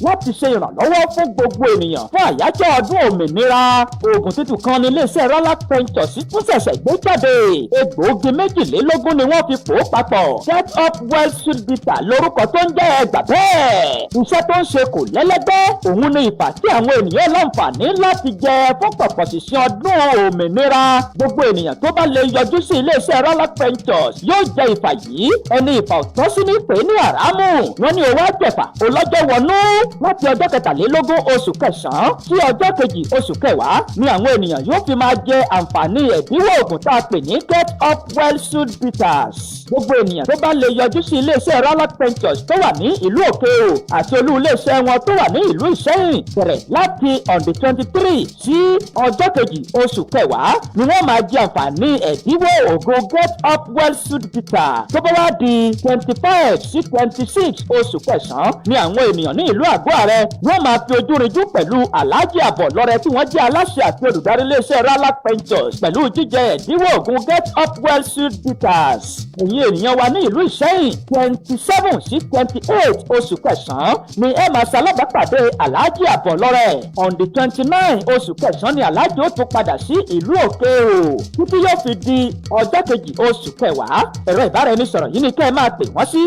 láti ṣe ìrànlọ́wọ́ fún gbogbo ènìyàn fún àyájọ́ ọdún òmìnira oògùn tuntun kan ní iléeṣẹ́ rala pensions tún ṣẹ̀ṣẹ̀ gbé jáde egbòogi 22 ni wọ́n fi pò ó papọ̀ set up well sweet bitter lórúkọ tó ń jẹ́ ẹgbà bẹ́ẹ̀ iṣẹ́ tó ń ṣe kò lẹ́lẹ́gbẹ́ òun ni ìfà tí àwọn ènìyàn láǹfààní láti jẹ fún pọ̀pọ̀ ṣìṣẹ́ ọdún òmìnira gbogbo ènìyàn tó bá lè yọjú sí iléeṣẹ́ rala pensions yóò jẹ ìfà yìí ẹni ìfà òtọ́ sí ní pé ní àràmù wọn ní owó àjẹfà ọlọ́jọ́ wọnú láti ọjọ́ 23 oṣù kẹsàn-án sí ọjọ́ 2 oṣù kẹwàá ni àwọn ènìyàn yóò fi máa jẹ àǹfààní ẹ̀dínwó oògùn tá a pè ní get up well sweet bitters gbogbo ènìyàn tó bá lè yọjú sí iléeṣẹ́ rala pensions tó wà ní ìlú òkèèrò àti olú iléeṣẹ́ wọn tó wà ní ìlú ìṣẹ́yìn bẹ̀rẹ̀ láti on the 23 sí ọjọ́ 2 oṣù kẹwàá ni wọ́n máa jẹ àǹfààní ẹ̀dínwó ògùn get up well sweet bitter tó bá wá di 25 sí 26 oṣù kẹsàn-án ni àwọn ènìyàn ní ìlú àgọ́ ààrẹ wọ́n máa fi ojú rinjú pẹ̀lú aláàjì àbọ̀ lọ́rẹ tí wọ́n jẹ́ aláṣẹ àti olùdarí iléeṣẹ́ rala pensions pẹ̀lú jíjẹ ẹ̀dínwó ògùn get up well sweet bitters èyí ènìyàn wa ní ìlú ìṣẹ́yìn 27 sí 28 oṣù kẹsàn-án ni ẹ máa ṣalábàápàdé aláàjì àbọ̀ lọ́rẹ̀ on the 29 oṣù kẹsàn-án ni aláàjì ó tún padà sí ìlú òkèèrò títí yóò fi di ọjọ́ 2 oṣù kẹwàá ẹ̀rọ ìbáraẹnisọ̀rọ̀ yìí ni kẹ́ ẹ máa pè wọ́n sí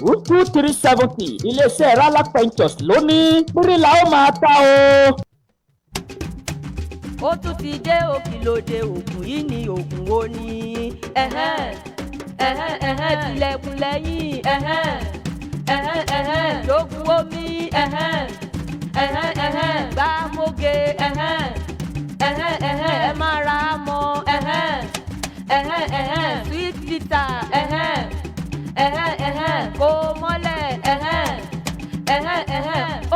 090-6382-2370 iléeṣẹ́ rala pensions lónìí pírí la ó máa ta o. ó tún ti dé òkìlóde ògùn yìí ni ògùn wo ni tilẹ̀kùn lẹ́yìn lógun omi gbàmóge ẹ máa ra mọ́ sweet bitter kó mọ́lẹ̀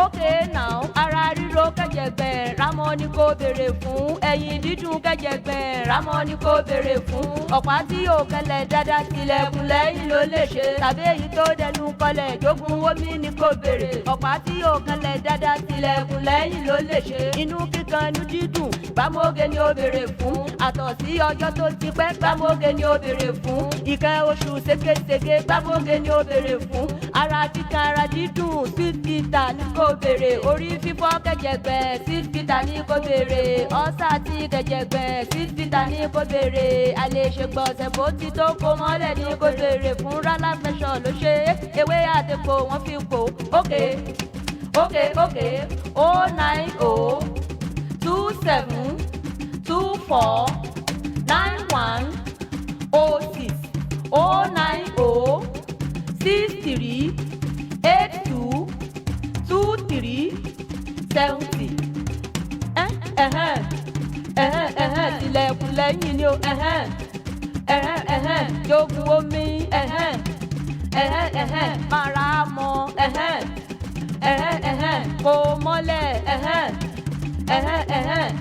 okay now ara ríro kẹ̀jẹ̀gbẹ̀ rámọ́ ni kò béèrè fún ẹyin dídùn kẹ̀jẹ̀gbẹ̀ rámọ́ ni kò béèrè fún ọ̀pá tí yóò kẹlẹ̀ dáadáa tilẹ̀kùn lẹ́yìn ló lè ṣe tàbí èyí tó dẹnu kọlẹ̀ jogun omi ni kò béèrè ọ̀pá tí yóò kẹlẹ̀ dáadáa tilẹ̀kùn lẹ́yìn ló lè ṣe inú kíkan inú dídùn gbàmóge ni ó béèrè fún àtọ̀ sí ọjọ́ tó ti pẹ́ gbàmóge ni ó béèrè fún ìkẹ́ oṣù ségesège gbàmóge ni ó béèrè fún ara kíkan ara dídùn sweet bitter ní kò béèrè orí fífọ́ kẹ̀jẹ̀gbẹ̀ sweet bitter ní kò béèrè ọ̀sà tí kẹ̀jẹ̀gbẹ̀ sweet bitter ní kò béèrè àlèṣègbọ̀nsẹ̀ bó ti tó kó mọ́lẹ̀ ní kò béèrè fún rálá fẹsọ̀ ló ṣe ewé àtẹ̀kọ́ wọ́n fi pò ókè 09027249106 tilẹ̀kùn lẹ́yìn ni o jogun omi mara mọ́ kó mọ́lẹ̀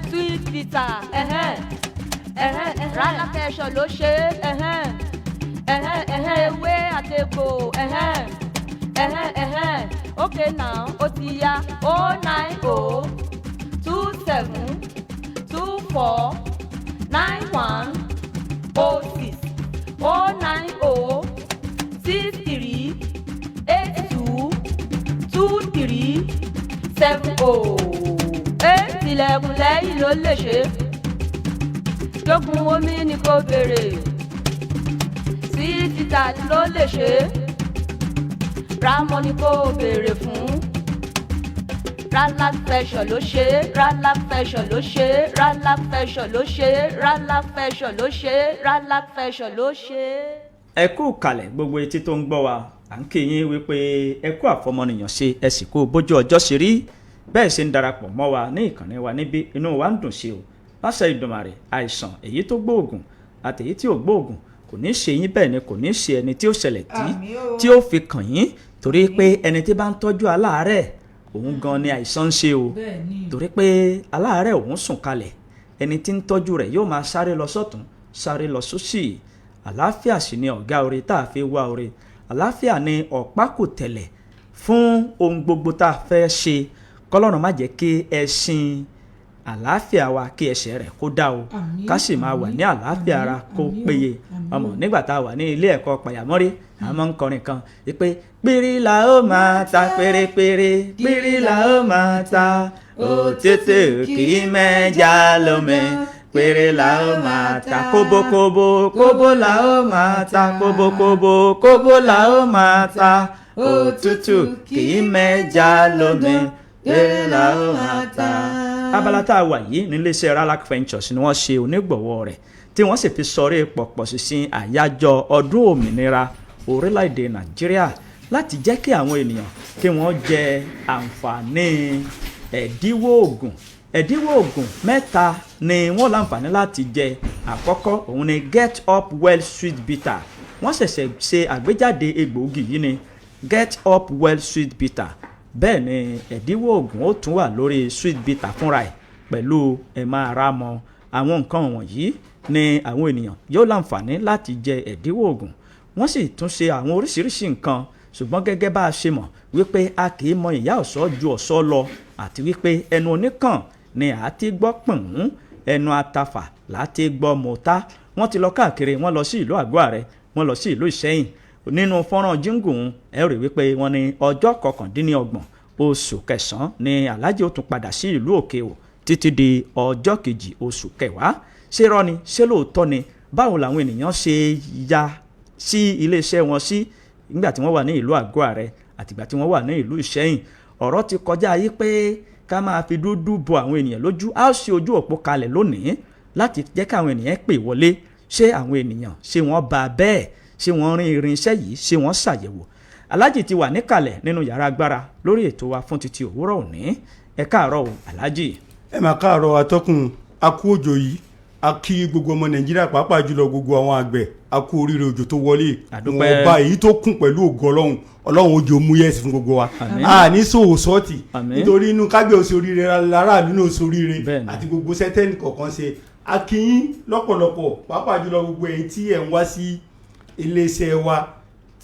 sweet bitter rálá fẹsọ̀ ló ṣe ewé àtẹ̀gbò okay now ó ti yá 09027249106 tilẹ̀kùn lẹ́yìn ló lè ṣe jogun omi ni kò béèrè sweet bitter ló lè ṣe rámọ́ ni kò béèrè fún rálá fẹsọ̀ ló ṣe rálá fẹsọ̀ ló ṣe rálá fẹsọ̀ ló ṣe rálá fẹsọ̀ ló ṣe rálá fẹsọ̀ ló ṣe. ẹ kú kalẹ̀ gbogbo etí tó ń gbọ́ wa à ń kí yín wípé ẹ kú àfọmọnìyàn ṣe ẹ sì kú bójú ọjọ́ ṣe rí bẹ́ẹ̀ ṣe ń darapọ̀ mọ́ wa ní ìkànnì wa níbí inú wa ń dùn sí o láṣẹ Ìdùmarè àìsàn èyí tó gbóògùn àti èyí tí ò gbóògùn kò ní ṣe yín bẹ́ẹ̀ ni kò ní ṣe ẹni tí ó ṣẹlẹ̀ tí ó fi kàn yín torí pé ẹni tí bá ń tọ́jú aláàárẹ̀ òun gan ni àìsàn ń ṣe o torí pé aláàárẹ̀ òun sùn kalẹ̀ ẹni tí ń tọ́jú rẹ̀ yóò máa sáré lọ sọ́tún sáré lọ sósì àlàáfíà sì ni ọ̀gá oore tá a fi wá oore àlàáfíà ni ọ̀pákùtẹ̀lẹ̀ fún ohun gbogbo tá a fẹ́ ṣe kọ́lọ́run má jẹ́ kí ẹṣin àlàáfíà wa kí ẹsẹ̀ rẹ̀ kó dá o ká sì máa wà ní àlàáfíà ara kó péye ọmọ nígbà tá a wà ní ilé ẹ̀kọ́ pàyàmọ́rí a máa ń kọrin kan pé pírí la ó máa ta pérépéré pírí la ó máa ta òtútù kì í mẹ́ja lómi péré la ó máa ta kóbókóbó kóbó la ó máa ta kóbókóbó kóbó la ó máa ta òtútù kì í mẹ́ja lómi péré la ó máa ta. abala tá a wà yìí níléeṣẹ́ Ralac Ventures ni wọ́n ṣe onígbọ̀wọ́ rẹ̀ tí wọ́n sì fi sọrí pọ̀pọ̀ sísìn àyájọ́ ọdún òmìnira orílẹ̀-èdè Nàìjíríà láti jẹ́ kí àwọn ènìyàn kí wọ́n jẹ àǹfààní ẹ̀dínwó oògùn mẹ́ta ni wọ́n láǹfààní láti jẹ àkọ́kọ́ òun ni Get Up Well Sweet Bitter wọ́n ṣẹ̀ṣẹ̀ ṣe àgbéjáde egbòogi yìí ni Get Up Well Sweet Bitter bẹ́ẹ̀ ni ẹ̀dínwó oògùn ó tún wà lórí sweet bitter fúnra ẹ̀ pẹ̀lú máa ra mọ́ àwọn nǹkan wọ̀nyí ni àwọn ènìyàn yóò láǹfààní láti jẹ ẹ̀dínwó oògùn wọ́n sì tún ṣe àwọn oríṣiríṣi nǹkan ṣùgbọ́n gẹ́gẹ́ bá a ṣe mọ̀ wípé a kì í mọ ìyá ọ̀ṣọ́ ju ọ̀ṣọ́ lọ àti wípé ẹnu oníkàn ni a ti gbọ́ pọ̀n ẹnu atafà láti gbọ́ mọ̀ọ́tá wọ́n ti lọ káàkiri wọ́n lọ sí ìlú àgọ́ ààrẹ wọ́n lọ sí ìlú ìṣẹ́yìn nínú fọ́nrán jíngùn ẹ rí wípé wọ́n ní ọjọ́ 29 oṣù kẹsàn-án ni Alhaji ó tún padà sí ìlú òkè o títí di ọjọ́ 2 oṣù kẹwàá ṣé irọ́ ni ṣé lóòótọ́ ni báwo làwọn ènìyàn ṣe ya sí iléeṣẹ́ wọn sí nígbà tí wọ́n wà ní ìlú àgọ́ ààrẹ àtìgbà tí wọ́n wà ní ìlú ìṣẹ́yìn ọ̀rọ̀ ti kọjá yí pé ká máa fi dúdú bo àwọn ènìyàn lójú a ó ṣe ojú òpó kalẹ̀ lónìí láti jẹ́ káwọn ènìyàn pè wọlé ṣé àwọn ènìyàn ṣé wọ́n bá bẹ́ẹ̀ ṣé wọ́n rin irinṣẹ́ yìí ṣé wọ́n ṣàyẹ̀wò. Alhaji ti wà níkàlẹ̀ nínú yàrá agbára lórí ètò wa fún títí òwúrọ̀ òní. Ẹ káàárọ̀ o Alhaji. Ẹ máa káàárọ̀ atọ́kùn, a kú òjò yìí, a kí gbogbo ọmọ Nàìjíríà pàápàá jùlọ gbogbo àwọn àgbẹ̀, a kú oríire òjò tó wọlé. Wọn ọba èyí tó kún pẹ̀lú ògo Ọlọ́run, Ọlọ́run ojú mú yẹ́sì fún gbogbo wa. A ní sòwò sọ́ọ̀tì nítorí inú kágbé oṣooríire láràlú náà oṣooríire àti gbogbo sẹ́tẹ́nì kọ̀ọ̀kan ṣe. A kí yín lọ́pọ̀lọpọ̀ pàápàá jùlọ gbogbo ẹ̀yin tí ẹ̀ ń wá sí iléeṣẹ́ wa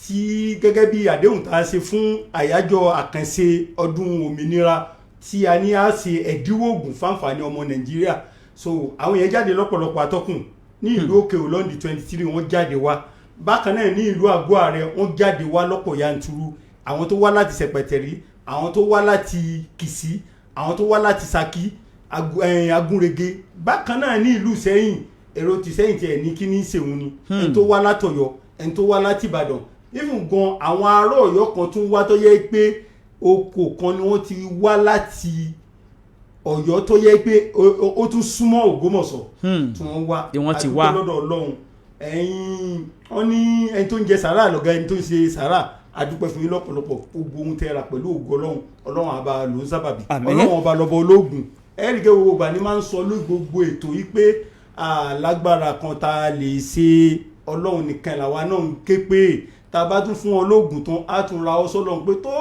tí gẹ́gẹ́ bí àdéhùn tá a ṣe fún àyájọ́ àkànṣe ọdún òmìnira tí a ní á ṣe ẹ̀dínwó oògùn fáǹfààní ọmọ Nàìjíríà. So àwọn yẹn jáde lọ́pọ̀lọpọ̀ atọ́kùn ní ìlú òkè London 23 wọ́n jáde wá, bákan náà ní ìlú àgọ́ ààrẹ wọ́n jáde wá lọ́pọ̀ yanturu, àwọn tó wá láti Sẹ̀pẹ̀tẹ̀rí, àwọn tó wá láti Kìsì, àwọn tó wá láti Ṣakí, Agúnrege, bákan náà ní ìlú Ìṣẹ́yìn, èrò ti Ìṣẹ́yìn tí ẹ̀ ní kí ní ṣèwọ̀n ni, ẹni tó wá látọ̀yọ́, ẹni tó wá láti Ìbàdàn, even gan àwọn ará Ọ̀yọ́ kan tún wá tó yẹ pé oko kan ni wọ́n ti wá láti Ọ̀yọ́ tó yẹ pé ó tún súnmọ́ Ògbómọ̀ṣọ́ tí wọ́n wá àdúgbò lọ́dọ̀ Ọlọ́run. Wọ́n ní ẹni tó ń jẹ sàrà lọ́gá ẹni tó ń ṣe sàrà, àdúpẹ́ fún yín lọ́pọ̀lọpọ̀, gbogbo ohun tẹ́ra pẹ̀lú ògo Ọlọ́run, Ọlọ́run àbá ló ń sábàbí, Ọlọ́run ọba lọ́bọ ológun. Ẹ̀ríkẹ́ gbogbo ìgbà ni máa ń sọ lórí gbogbo ètò yìí pé alágbára kan tá a lè ṣe, Ọlọ́run nìkan làwa náà ń ké pé tá a bá tún fún ọlọ́gùn tán á tún ra ọsọ lọ́run pé tó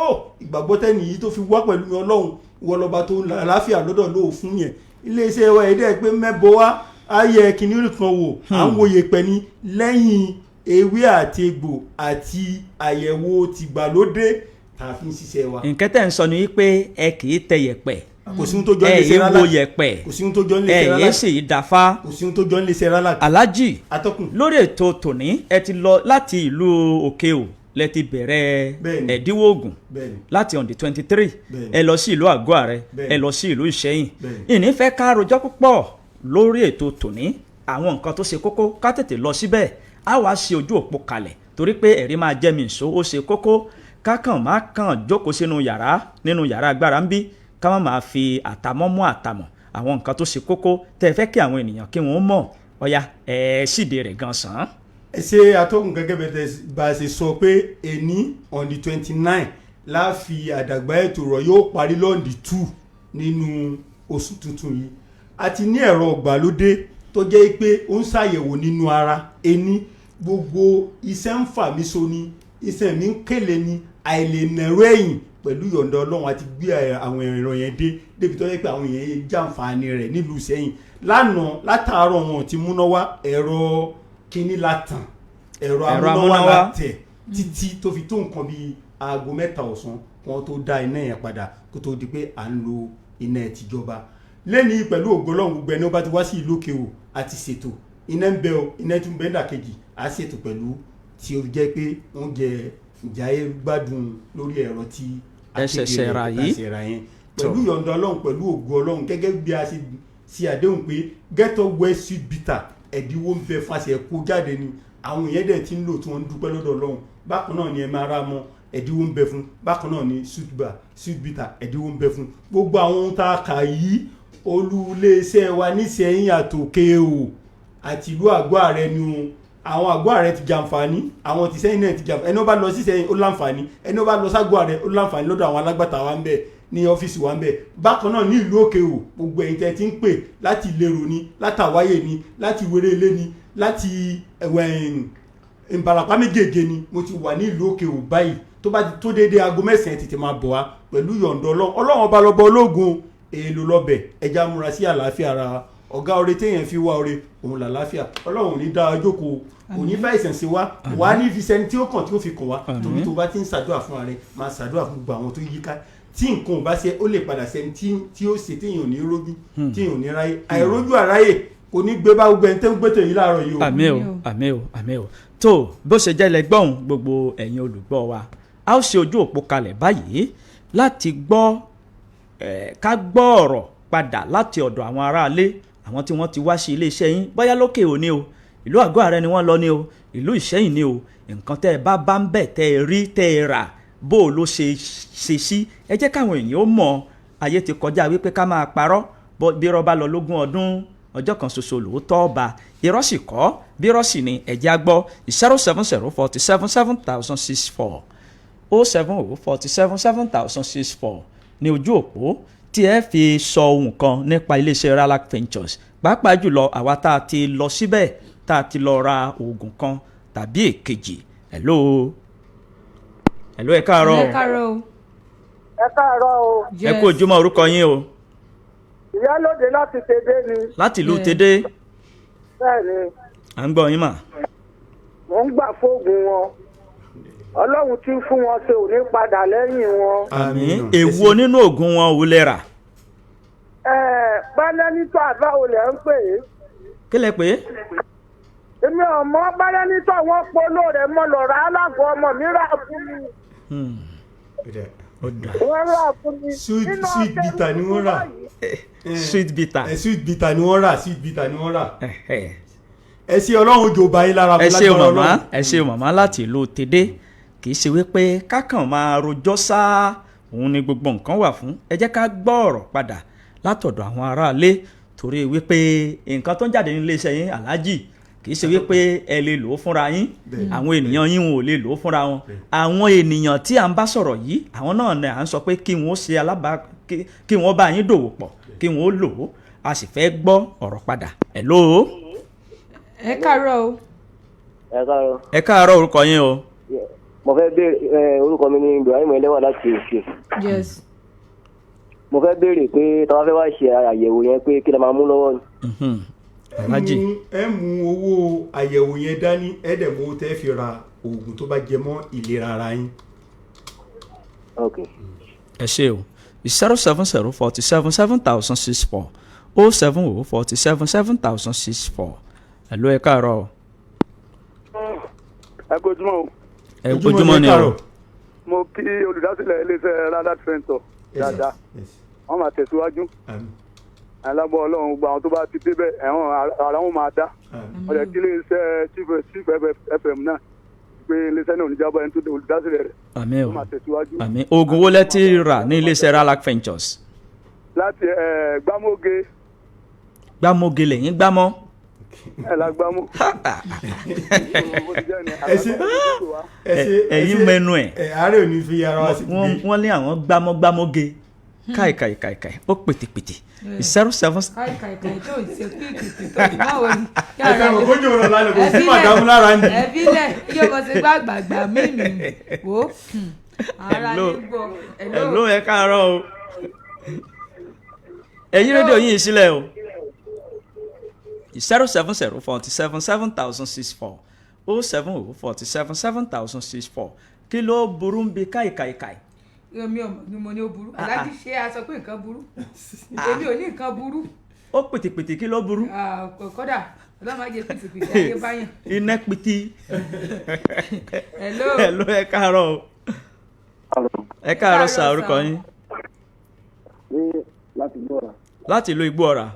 ìgbàgbọ́ tẹ́nì yìí tó fi wá pẹ̀lú Ọlọ́run wọlọba tó láàfíà lọ́dọ̀ lóò fún yẹn. Iléeṣẹ́ wa ẹ̀dẹ́ pé mẹ́bọ wá ayẹ kìnìún kan wò à ń wòye pẹ̀ ní lẹ́yìn ewé àti egbò àti àyẹ̀wò tìgbàlódé tá a fi ń ṣiṣẹ́ wa. Nǹkan tẹ́ ń sọ ni wípé ẹ kì í tẹ yẹ̀pẹ̀, kò sí ohun tó jọ ń lè ṣe rárá, wo yẹ̀pẹ̀, kò sí ohun tó jọ ń lè ṣe rárá, ẹ̀yẹ́ sì dáfá, kò sí ohun tó jọ ń lè ṣe rárá. Alhaji atọ́kùn, lórí ètò tòní ẹ ti lọ láti ìlú Òkè-Ò lẹ ti bẹ̀rẹ̀ ẹ̀dínwó oògùn láti on the 23 ẹ lọ sí ìlú àgọ́ ààrẹ, ẹ lọ sí ìlú Ìṣẹ́yìn. Ìnífẹ́ ká rojọ́ púpọ̀ lórí ètò tòní, àwọn nǹkan tó ṣe kókó ká tètè lọ síbẹ̀, á wá ṣe ojú òpó kalẹ̀ torí pé ẹ̀rí máa jẹ́ mi ìṣó, ó ṣe kókó kákan má kàn jókòó nínú yàrá agbára ń bí ká má máa fi àtàmọ́ mú àtàmọ́ àwọn nǹkan tó ṣe kókó tẹ́ ẹ fẹ́ kí àwọn ènìyàn kí wọ́n mọ̀ ọ̀ya ṣìdè rẹ̀ gan sàn. Ẹ ṣe atọ́kùn gẹ́gẹ́ bá a ṣe sọ pé èní on the 29 la fi àdàgbà ètò rọ̀ yóò parí lọ́ndì 2 nínú oṣù tuntun yìí. A ti ní ẹ̀rọ ìgbàlódé tó jẹ́ pé ó ń ṣàyẹ̀wò nínú ara ẹni, gbogbo iṣẹ́ ń fà mí so ni, iṣẹ́ mi ń kéle ni, àìlènàró ẹ̀yìn pẹ̀lú yọ̀ǹda Ọlọ́run àti gbé àwọn ẹ̀rọ yẹn débi tó yẹ pé àwọn èèyàn jàǹfààní rẹ̀ nílùú Ìṣẹ́yìn. Lánàá látàárọ̀ wọn ti múná wá ẹ̀rọ kíní látàn, ẹ̀rọ amúnáwá látẹ̀ títí tó fi tó nǹkan bíi aago 3 ọ̀sán wọn tó dá iná yẹn padà kó tó di pé à ń lo iná ìtìjọba. Lẹ́ni pẹ̀lú ògo Ọlọ́run gbogbo ẹni ó bá ti wá sí ìlú Òkè-Ò àti ṣètò iná ń bẹ o, iná tún bẹ dàkejì á ṣètò pẹ̀lú tí ó jẹ́ pé wọ́n jẹ ìjáyé gbádùn lórí ẹ̀rọ tí ẹsẹ̀ṣẹ̀ ra yìí pẹ̀lú yọ̀ǹda Ọlọ́run pẹ̀lú ògo Ọlọ́run gẹ́gẹ́ bí a ṣe àdéhùn pé Get Up Well Sweet Bitter ẹ̀dínwó ń bẹ fàṣẹ kó jáde ni àwọn èèyàn dẹ̀ ti ń lò tí wọ́n ń dúpẹ́ lọ́dọ̀ Ọlọ́run. Bákan náà ni ẹ máa ra mọ́ ẹ̀dínwó ń bẹ fún, bákan náà ni Sweet Bitter ẹ̀dínwó ń bẹ fún gbogbo àwọn ohun tá a kà yìí. Olú iléeṣẹ́ wa níṣẹ́yìn àtòkè-Ò àti ìlú àgọ́ ààrẹ ni àwọn àgọ́ ààrẹ ti jàǹfààní, àwọn ti Ìṣẹ́yìn náà ti jàǹfààní, ẹni ó bá lọ sí Ìṣẹ́yìn ó láǹfààní, ẹni ó bá lọ ságọ́ ààrẹ ó láǹfààní lọ́dọ̀ àwọn alágbàtà wa ń bẹ ní ọ́fíìsì wa ń bẹ. Bákan náà ní ìlú Òkè-Ò gbogbo ẹ̀yin tẹ́ ti ń pè láti Ìlérò ni, látàwáyé ni, láti Wérélé ni, láti Ìbàràpá méjèèjì ni, mo ti wà ní ìlú Òkè-Ò báyìí. Tó bá ti tó déédéé aago 9 tètè máa bọ̀ wá pẹ̀lú yọ̀ǹda Ọlọ́run ọba lọ́bọ ológun èèlò lọ́bẹ̀ ẹja múra sí àlàáfíà ara ọ̀gá oore téèyàn fi wá oore òun làlàáfíà. Ọlọ́run ò ní dá ọjọ́kọ̀ kò ní bá ìsẹ̀nsẹ̀ wá wà á ní fi sẹ́ni tí ó kàn tí ó fi kàn wá torí tó bá ti ń ṣàdúrà fún ààrẹ máa ṣàdúrà fún gbogbo àwọn tó yíká tí nǹkan ò bá ṣe ó lè padà sẹ́ni tí ó ṣe téèyàn ò ní rójú téèyàn ò ní ráyè àìrójú àráyè kò ní gbé bá gbogbo ẹni tẹ́ ń gbẹ́tò yìí láàárọ̀ yìí o. àmín o tó bó ṣe jẹ́ lẹ́gbọ́n gbogbo ẹ̀yin olùgbọ́ wa a ó ṣe ojú òpó kalẹ̀ báyìí láti gbọ́ ká gbọ́ ọ̀rọ̀ padà láti ọ̀dọ̀ àwọn aráalé àwọn tí wọ́n ti wá sí iléeṣẹ́ yín bóyá lókè òní o ìlú àgọ́ ààrẹ ni wọ́n lọ ní o ìlú Ìṣẹ́yìn ni o nǹkan tẹ́ ẹ bá ń bẹ̀ tẹ́ ẹ rí tẹ́ ẹ rà bó o ló ṣe sí ẹ jẹ́ káwọn èèyàn ó mọ̀ ayé ti kọjá wípé ká máa parọ́ bí irọ́ bá lọ lógún ọdún ọjọ́ kan ṣoṣo lòótọ́ ọba irọ́ sì kọ́ bí irọ́ sì ni ẹ̀jẹ̀ á gbọ́ 07047777064 07047777064 ní ojú òpó tí ẹ fi sọ ohun kan nípa iléeṣẹ́ Ralac Ventures pàápàá jùlọ àwa tá a ti lọ síbẹ̀ tá a ti lọ ra oògùn kan tàbí èkejì. hello ẹ káàárọ̀ ẹ káàárọ̀ o. ẹ kú ojúmọ́ orúkọ yín o. ìyálóde láti tèdè ni. láti ìlú tèdè. bẹ́ẹ̀ni. à ń gbọ́ yín mà. mò ń gbà fóògùn wọn ọlọ́run tí ń fún wọn ṣe ò ní padà lẹ́yìn wọn. àmín. èwo nínú oògùn wọn ò lè rà. pálẹ́nítọ̀ àbáwo lẹ̀ ń pè é. kí lẹ pè é. èmi ọmọ pálẹ́nítọ̀ wọn polo rẹ̀ mọ́ lọ́ọ́ rà á lágọ̀ọ́ ọmọ mi rà fún mi. wọ́n rà fún mi. sweet bitter ni wọ́n rà. sweet bitter. sweet bitter ni wọ́n rà sweet bitter ni wọ́n rà. ẹ ṣe ọlọ́run ojú ọba yín lára. ẹ ṣe màmá láti ìlú tèdè kì í ṣe wípé kákan máa rojọ́ sáá òun ni gbogbo nǹkan wà fún. ẹ jẹ́ ká gbọ́ ọ̀rọ̀ padà látọ̀dọ̀ àwọn aráalé torí wípé nǹkan tó ń jáde nílé iṣẹ́ yín aláàjì kì í ṣe wípé ẹ lè lò ó fúnra yín àwọn ènìyàn yín wọn ò lè lò ó fúnra wọn. àwọn ènìyàn tí à ń bá sọ̀rọ̀ yìí àwọn náà ni à ń sọ pé kí wọ́n ṣe kí wọ́n bá yín dòwò pọ̀ kí wọ́n lò ó a sì fẹ́ gbọ́ ọ̀rọ̀ padà. hello. ẹ káàárọ̀ o. ẹ káàárọ̀ orúkọ yín o. mo fẹ́ béèrè orúkọ mi ní Ibrahim Ẹlẹ́wà láti òkè. yes. mo fẹ́ béèrè pé tí wọ́n fẹ́ wá ṣe àyẹ̀wò yẹn pé kí lè máa mú lọ́wọ́ ni. ẹ mú owó àyẹ̀wò yẹn dání ẹ dẹ̀ mú tẹ́ fi ra oògùn tó bá jẹ mọ́ ìlera ara yín. ẹ ṣe o 07047777064 07047777064 hello ẹ káàárọ̀. ẹ kú ojúmọ́ o. ẹ kú ojúmọ́ ni o. mo kí olùdásílẹ̀ iléeṣẹ́ Ralac Ventures dáadáa wọ́n máa tẹ̀síwájú alábọ̀ ọlọ́run gba àwọn tó bá ti débẹ̀ ẹ̀hún ara wọn máa dá wọ́n jẹ́ kí iléeṣẹ́ chief fm náà pé iléeṣẹ́ náà ò ní jábọ̀ ẹni tó olùdásílẹ̀ rẹ̀ àmín o wọ́n máa tẹ̀síwájú. àmín. oògùn wo lẹ ti rà ní iléeṣẹ́ Ralac Ventures. láti gbámóge. gbámóge lẹ́yìn gbámọ́. ẹ la gbámú. ẹ̀yin mẹ́nu ẹ̀. àárẹ̀ ò ní fi ara wa sí gbé. wọ́n ní àwọn gbámọ́gbámóge káìkàìkàìkàì ó pètèpètè 07. káìkàìkàì tó ń ṣe píìkì tó ń báwo ni. ẹ̀ka kò kójú ọ̀rọ̀ lálẹ́ kò sí màdàmú lára ń di. ẹbí lẹ̀ yóò mọ̀ sí gbàgbàgbà mímì wò ó. ara ní gbọ́. hello ẹ káàárọ̀ o. ẹ̀yin rédíò yín sílẹ̀ o. 07047777064 07047777064 kí ló burú ń bi káìkàìkàì. èmi ò mọ̀ ni mo ní ó burú aláàjì ṣe a sọ pé nǹkan burú èmi ò ní nǹkan burú. ó pìtìpìtì kí ló burú. kódà ọlọ́mọ ajé pìtìpìtì ayé báyàn. iná pìtì. hello. hello ẹ káàárọ̀ o. ẹ káàárọ̀ sà orúkọ yín. láti ìlú Igbóọrà.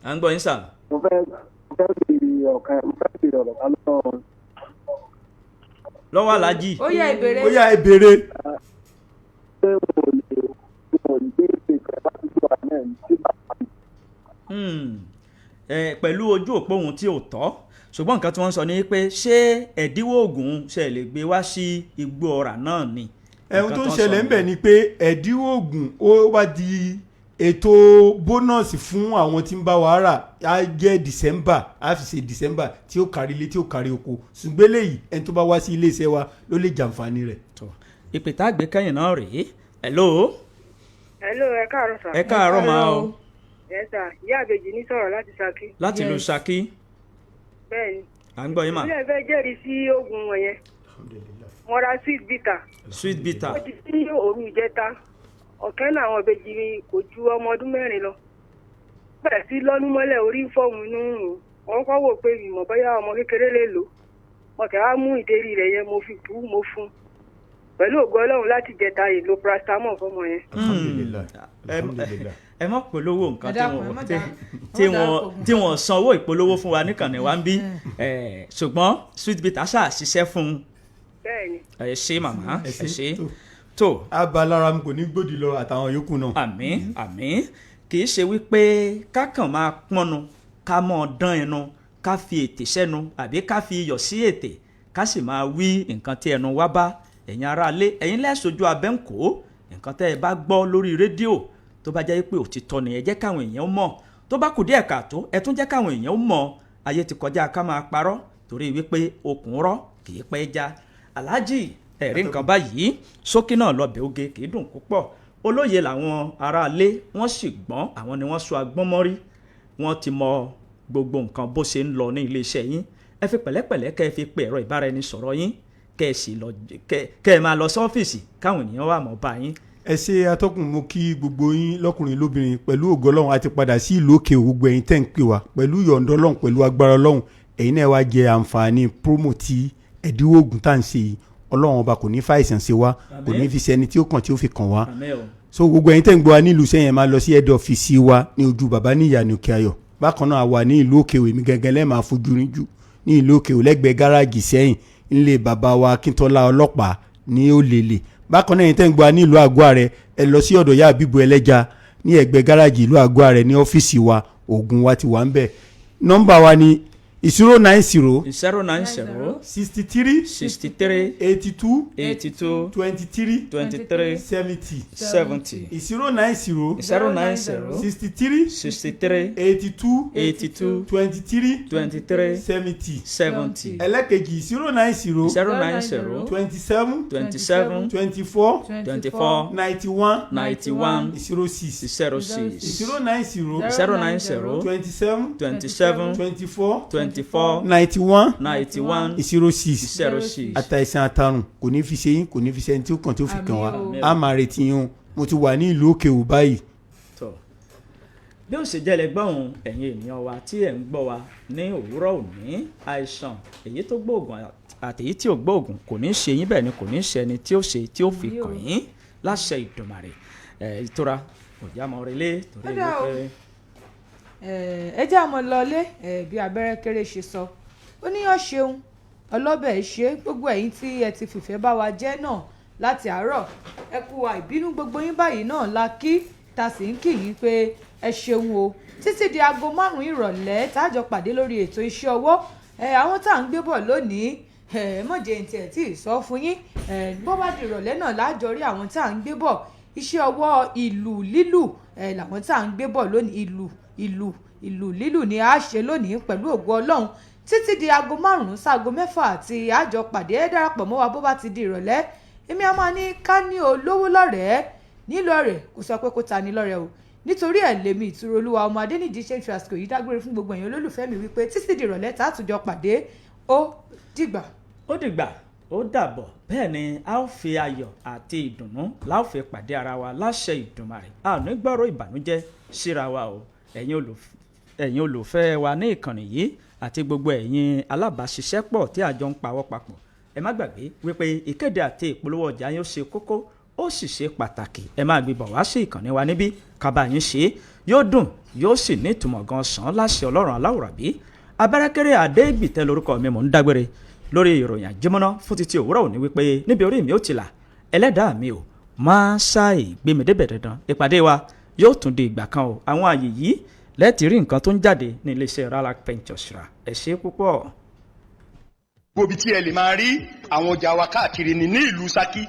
à ń gbọ́ yín sà. mo fẹ́ béèrè ọ̀kan lọ́wọ́. lọ́wọ́ aláàjì. ó yá ìbéèrè. ó yá ìbéèrè. pẹ̀lú ojú òpó ohun tí ò tọ́ ṣùgbọ́n nǹkan tí wọ́n ń sọ ni pé ṣé ẹ̀dínwó oògùn ṣe lè gbé wá sí Igbóọrà náà ni. ohun tó ń ṣẹlẹ̀ ń bẹ̀ ni pé ẹ̀dínwó oògùn ó wá di ètò bónọ́ọ̀sì fún àwọn tí ń bá wa rà á jẹ́ December á fi ṣe December tí ó kárí ilé tí ó kárí oko ṣùgbọ́n eléyìí ẹni tó bá wá sí iléeṣẹ́ wa ló lè jàǹfààní rẹ̀. ìpè tá a gbé kẹ́yìn náà rèé. hello. hello ẹ káàárọ̀ sà. ẹ káàárọ̀ máa o. ẹ sà ìyá àbèjì ní sọ̀rọ̀ láti Ṣakí. láti ìlú Ṣakí. bẹ́ẹ̀ni. à ń gbọ́ yín mà. ìbílẹ̀ fẹ́ jẹ́rìí sí oògùn wọ̀nyẹn. mo ra sweet bitter. sweet bitter. ó ti sí òru ìjẹta ọ̀kẹ́ náà àwọn ìbejì mi kò ju ọmọ ọdún 4 lọ bẹ̀rẹ̀ sí lọ́nú mọ́lẹ̀ orí fọ́ọ̀mù inú rùn wọ́n kọ́ wò pé ìmọ̀ bóyá ọmọ kékeré lè lò ọ̀kẹ́ wá mú ìdérí rẹ̀ yẹn mo fi bú mo fún pẹ̀lú ògo Ọlọ́run láti jẹta èlò paracetamol fọmọ yẹn. ẹ mọ̀ polówó nǹkan tí wọ́n san owó ìpolówó fún wa níkànnì wa ń bí ṣùgbọ́n sweet bitter ṣáà ṣiṣẹ́ fún un. bẹ́ẹ̀ni. ẹ ṣé màmá ẹ ṣé tó abalára mi kò ní gbòdì lọ àtàwọn yòókù náà. àmín àmín kì í ṣe wípé ká kàn máa pọ́nnu ká mọ́ dán ẹnu ká fi ètè sẹ́nu àbí ká fi iyọ̀ sí ètè ká sì máa wí nǹkan tí ẹnu wá bá. Ẹ̀yin aráalé ẹ̀yin lẹ́sọ̀jú abẹ́ǹkó nǹkan tẹ́ ẹ bá gbọ́ lórí rédíò tó bá jẹ́ pé òtítọ́ ni ẹ jẹ́ káwọn èèyàn mọ̀, tó bá kù díẹ̀ káàtó ẹ tún jẹ́ káwọn èèyàn mọ̀. Ayé ti kọjá ká máa parọ́ torí wípé okùn rọ́ kì í pẹ́ já. Aláàjì ẹ̀rí nǹkan báyìí ṣókí náà lọ́bẹ̀ oge kì í dùn púpọ̀. Olóye làwọn aráalé wọ́n sì gbọ́n, àwọn ni wọ́n sọ agbọ́n mọ́rí, wọ́n ti mọ gbogbo nǹkan bó ṣe ń lọ ní iléeṣẹ́ yín. Ẹ fi pẹ̀lẹ́pẹ̀lẹ́ kẹ́ ẹ fi pe ẹ̀rọ ìbáraẹnisọ̀rọ̀ yín kẹ́ ẹ sì lọ kẹ́ ẹ máa lọ sọ́fíìsì káwọn ènìyàn wà mọ́ bá yín. Ẹ ṣe atọ́kùn, mo kí gbogbo yín lọ́kùnrin lóbìnrin pẹ̀lú ògo Ọlọ́run àti padà sí ìlú òkè gbogbo ẹ̀yin tẹ́ ń pè wá pẹ̀lú yọ̀ǹda Ọlọ́run pẹ̀lú agbára Ọlọ́run ẹ̀yin náà wá jẹ àǹfààní promo tí ẹ̀dínwó oògùn tá à ń ṣe yìí. Ọlọ́run ọba kò ní fàìsàn ṣe wá, kò ní fi ṣẹni tí ó kàn tí ó fi kàn wá. So gbogbo ẹ̀yin tẹ́ ń gbọ́ wa nílùú sẹ́yìn máa lọ sí head office wa ní ojú bàbá ní ìyànà òkè ayọ̀. Bákan náà wà ní ìlú òkè èmi gẹ́gẹ́ lẹ́ẹ̀ máa fojú rinjú ní ìlú òkè lẹ́gbẹ̀ẹ́ gáràjì sẹ́yìn nílé bàbá wa Akíntọ́lá ọlọ́pàá ní Olèlè. Bákan náà ẹ̀yin tẹ́ ń gbọ́ wa ní ìlú Àgọ́ Àrẹ ẹ lọ sí ọ̀dọ̀ Ìyá Àbíbù Ẹlẹ́ja ní ẹ̀gbẹ́ gáràjì ìlú Àgọ́ Àrẹ ní ọ́fíìsì wa, oògùn wa ti wà ń bẹ̀. Nọ́mbà wa ni 090 63 82 23 70 090 63 82 23 70 ẹlẹ́kejì 090 27 24 91 06 090 27 24 91 06 àtàìsàn àtàrùn kò ní fi ṣe yín, kò ní fi ṣe ẹni tí ó kàn tí ó fi kàn wá. A máa retí yín. Mo ti wà ní ìlú òkè ò báyìí. Bí ó ṣe jẹ́ lẹ́gbọ́n ẹ̀yin ènìyàn wa tí ẹ̀ ń gbọ́ wa ní òwúrọ̀ òní, àìsàn èyí tó gbóògùn àtèyí tí ò gbóògùn kò ní ṣe yín, bẹ́ẹ̀ ni kò ní ṣe ẹni tí ó ṣe tí ó fi kàn yín láṣẹ Ìdùmarè. Ìtura kò já mọ́ relé torí wípé. Ẹ jẹ́ àmọ́ lọlé bí abẹ́rẹ́ kéré ṣe sọ, ó ní ó ṣeun ọlọ́bẹ̀ ṣe gbogbo ẹ̀yin tí ẹ ti fìfẹ́ bá wa jẹ́ náà láti àárọ̀, ẹ kú àìbínú gbogbo yín báyìí náà la kí ta sì ń kì yín pé ẹ ṣeun o. Títí di aago 5 ìrọ̀lẹ́ tájọ pàdé lórí ètò iṣẹ́ ọwọ́ àwọn tá à ń gbé bọ̀ lónìí mọ̀jẹ̀ ntì ẹ̀ tí ì sọ fún yín bó bá di ìrọ̀lẹ́ náà lájọ rí àwọn tá à ń gbé bọ̀ iṣẹ́ ọwọ́ ìlù lílù làwọn tá à ń gbé bọ̀ lónìí. Ìlù lílù ni a ṣe lónìí pẹ̀lú ògo Ọlọ́run títí di aago 5 sáago 6 àti àjọ pàdé. Ẹ darapọ̀ mọ́ wa bó bá ti di ìrọ̀lẹ́. Èmi a máa ní ká ní olówó lọ́rẹ̀ẹ́ nílọ́rẹ̀ kò sọ pé kó ta ní lọ́rẹ̀ o, nítorí ẹ̀ lèmi Ìtura Olúwa ọmọ Adéníjì ṣe fi àsìkò yìí dágbére fún gbogbo èèyàn olólùfẹ́ mi wípé títí di ìrọ̀lẹ́ tá a tún jọ pàdé. Ó dìgbà. Ó dàbọ̀. Bẹ́ẹ̀ ni a ó fi ayọ̀ àti ìdùnnú la ó fi pàdé ara wa láṣẹ Ìdùmarè. A ò ní gbọ́rọ̀ ìbànújẹ́ síra wa o. Ẹ̀yin olùfẹ́ wa ní ìkànnì yìí àti gbogbo ẹ̀yin alábàáṣiṣẹ́pọ̀ tí àjọ ń pawọ́ papọ̀. Ẹ má gbàgbé wípé ìkéde àti ìpolówó ọjà yín ó ṣe kókó ó sì ṣe pàtàkì. Ẹ máa gbé bọ̀ wá sí ìkànnì wa níbí kábà yín ṣe yóò dùn yóò sì ní ìtumọ̀ gan sàn láṣẹ Ọlọ́run aláwùrábí. Abẹ́rẹ́kẹ́rẹ́ Adégbìtẹ́ lórúkọ mi, mò ń dágbére lórí ìròyìn àjẹmọ́ná fún títí òwúrọ̀ òní wípé níbi orí mi ó ti là ẹlẹ́dàá mi ò máa ṣàì gbé mi débẹ̀ dandan. Ìpàdé wa yóò tún di ìgbà kan o. Àwọn àyè yìí lẹ́ẹ̀tì rí nǹkan tó ń jáde ní iléeṣẹ́ Ralac Ventures ra. Ẹ ṣé púpọ̀. Gbòbí tí ẹ lè máa rí àwọn ọjà wa káàkiri ní ìlú Ṣakí.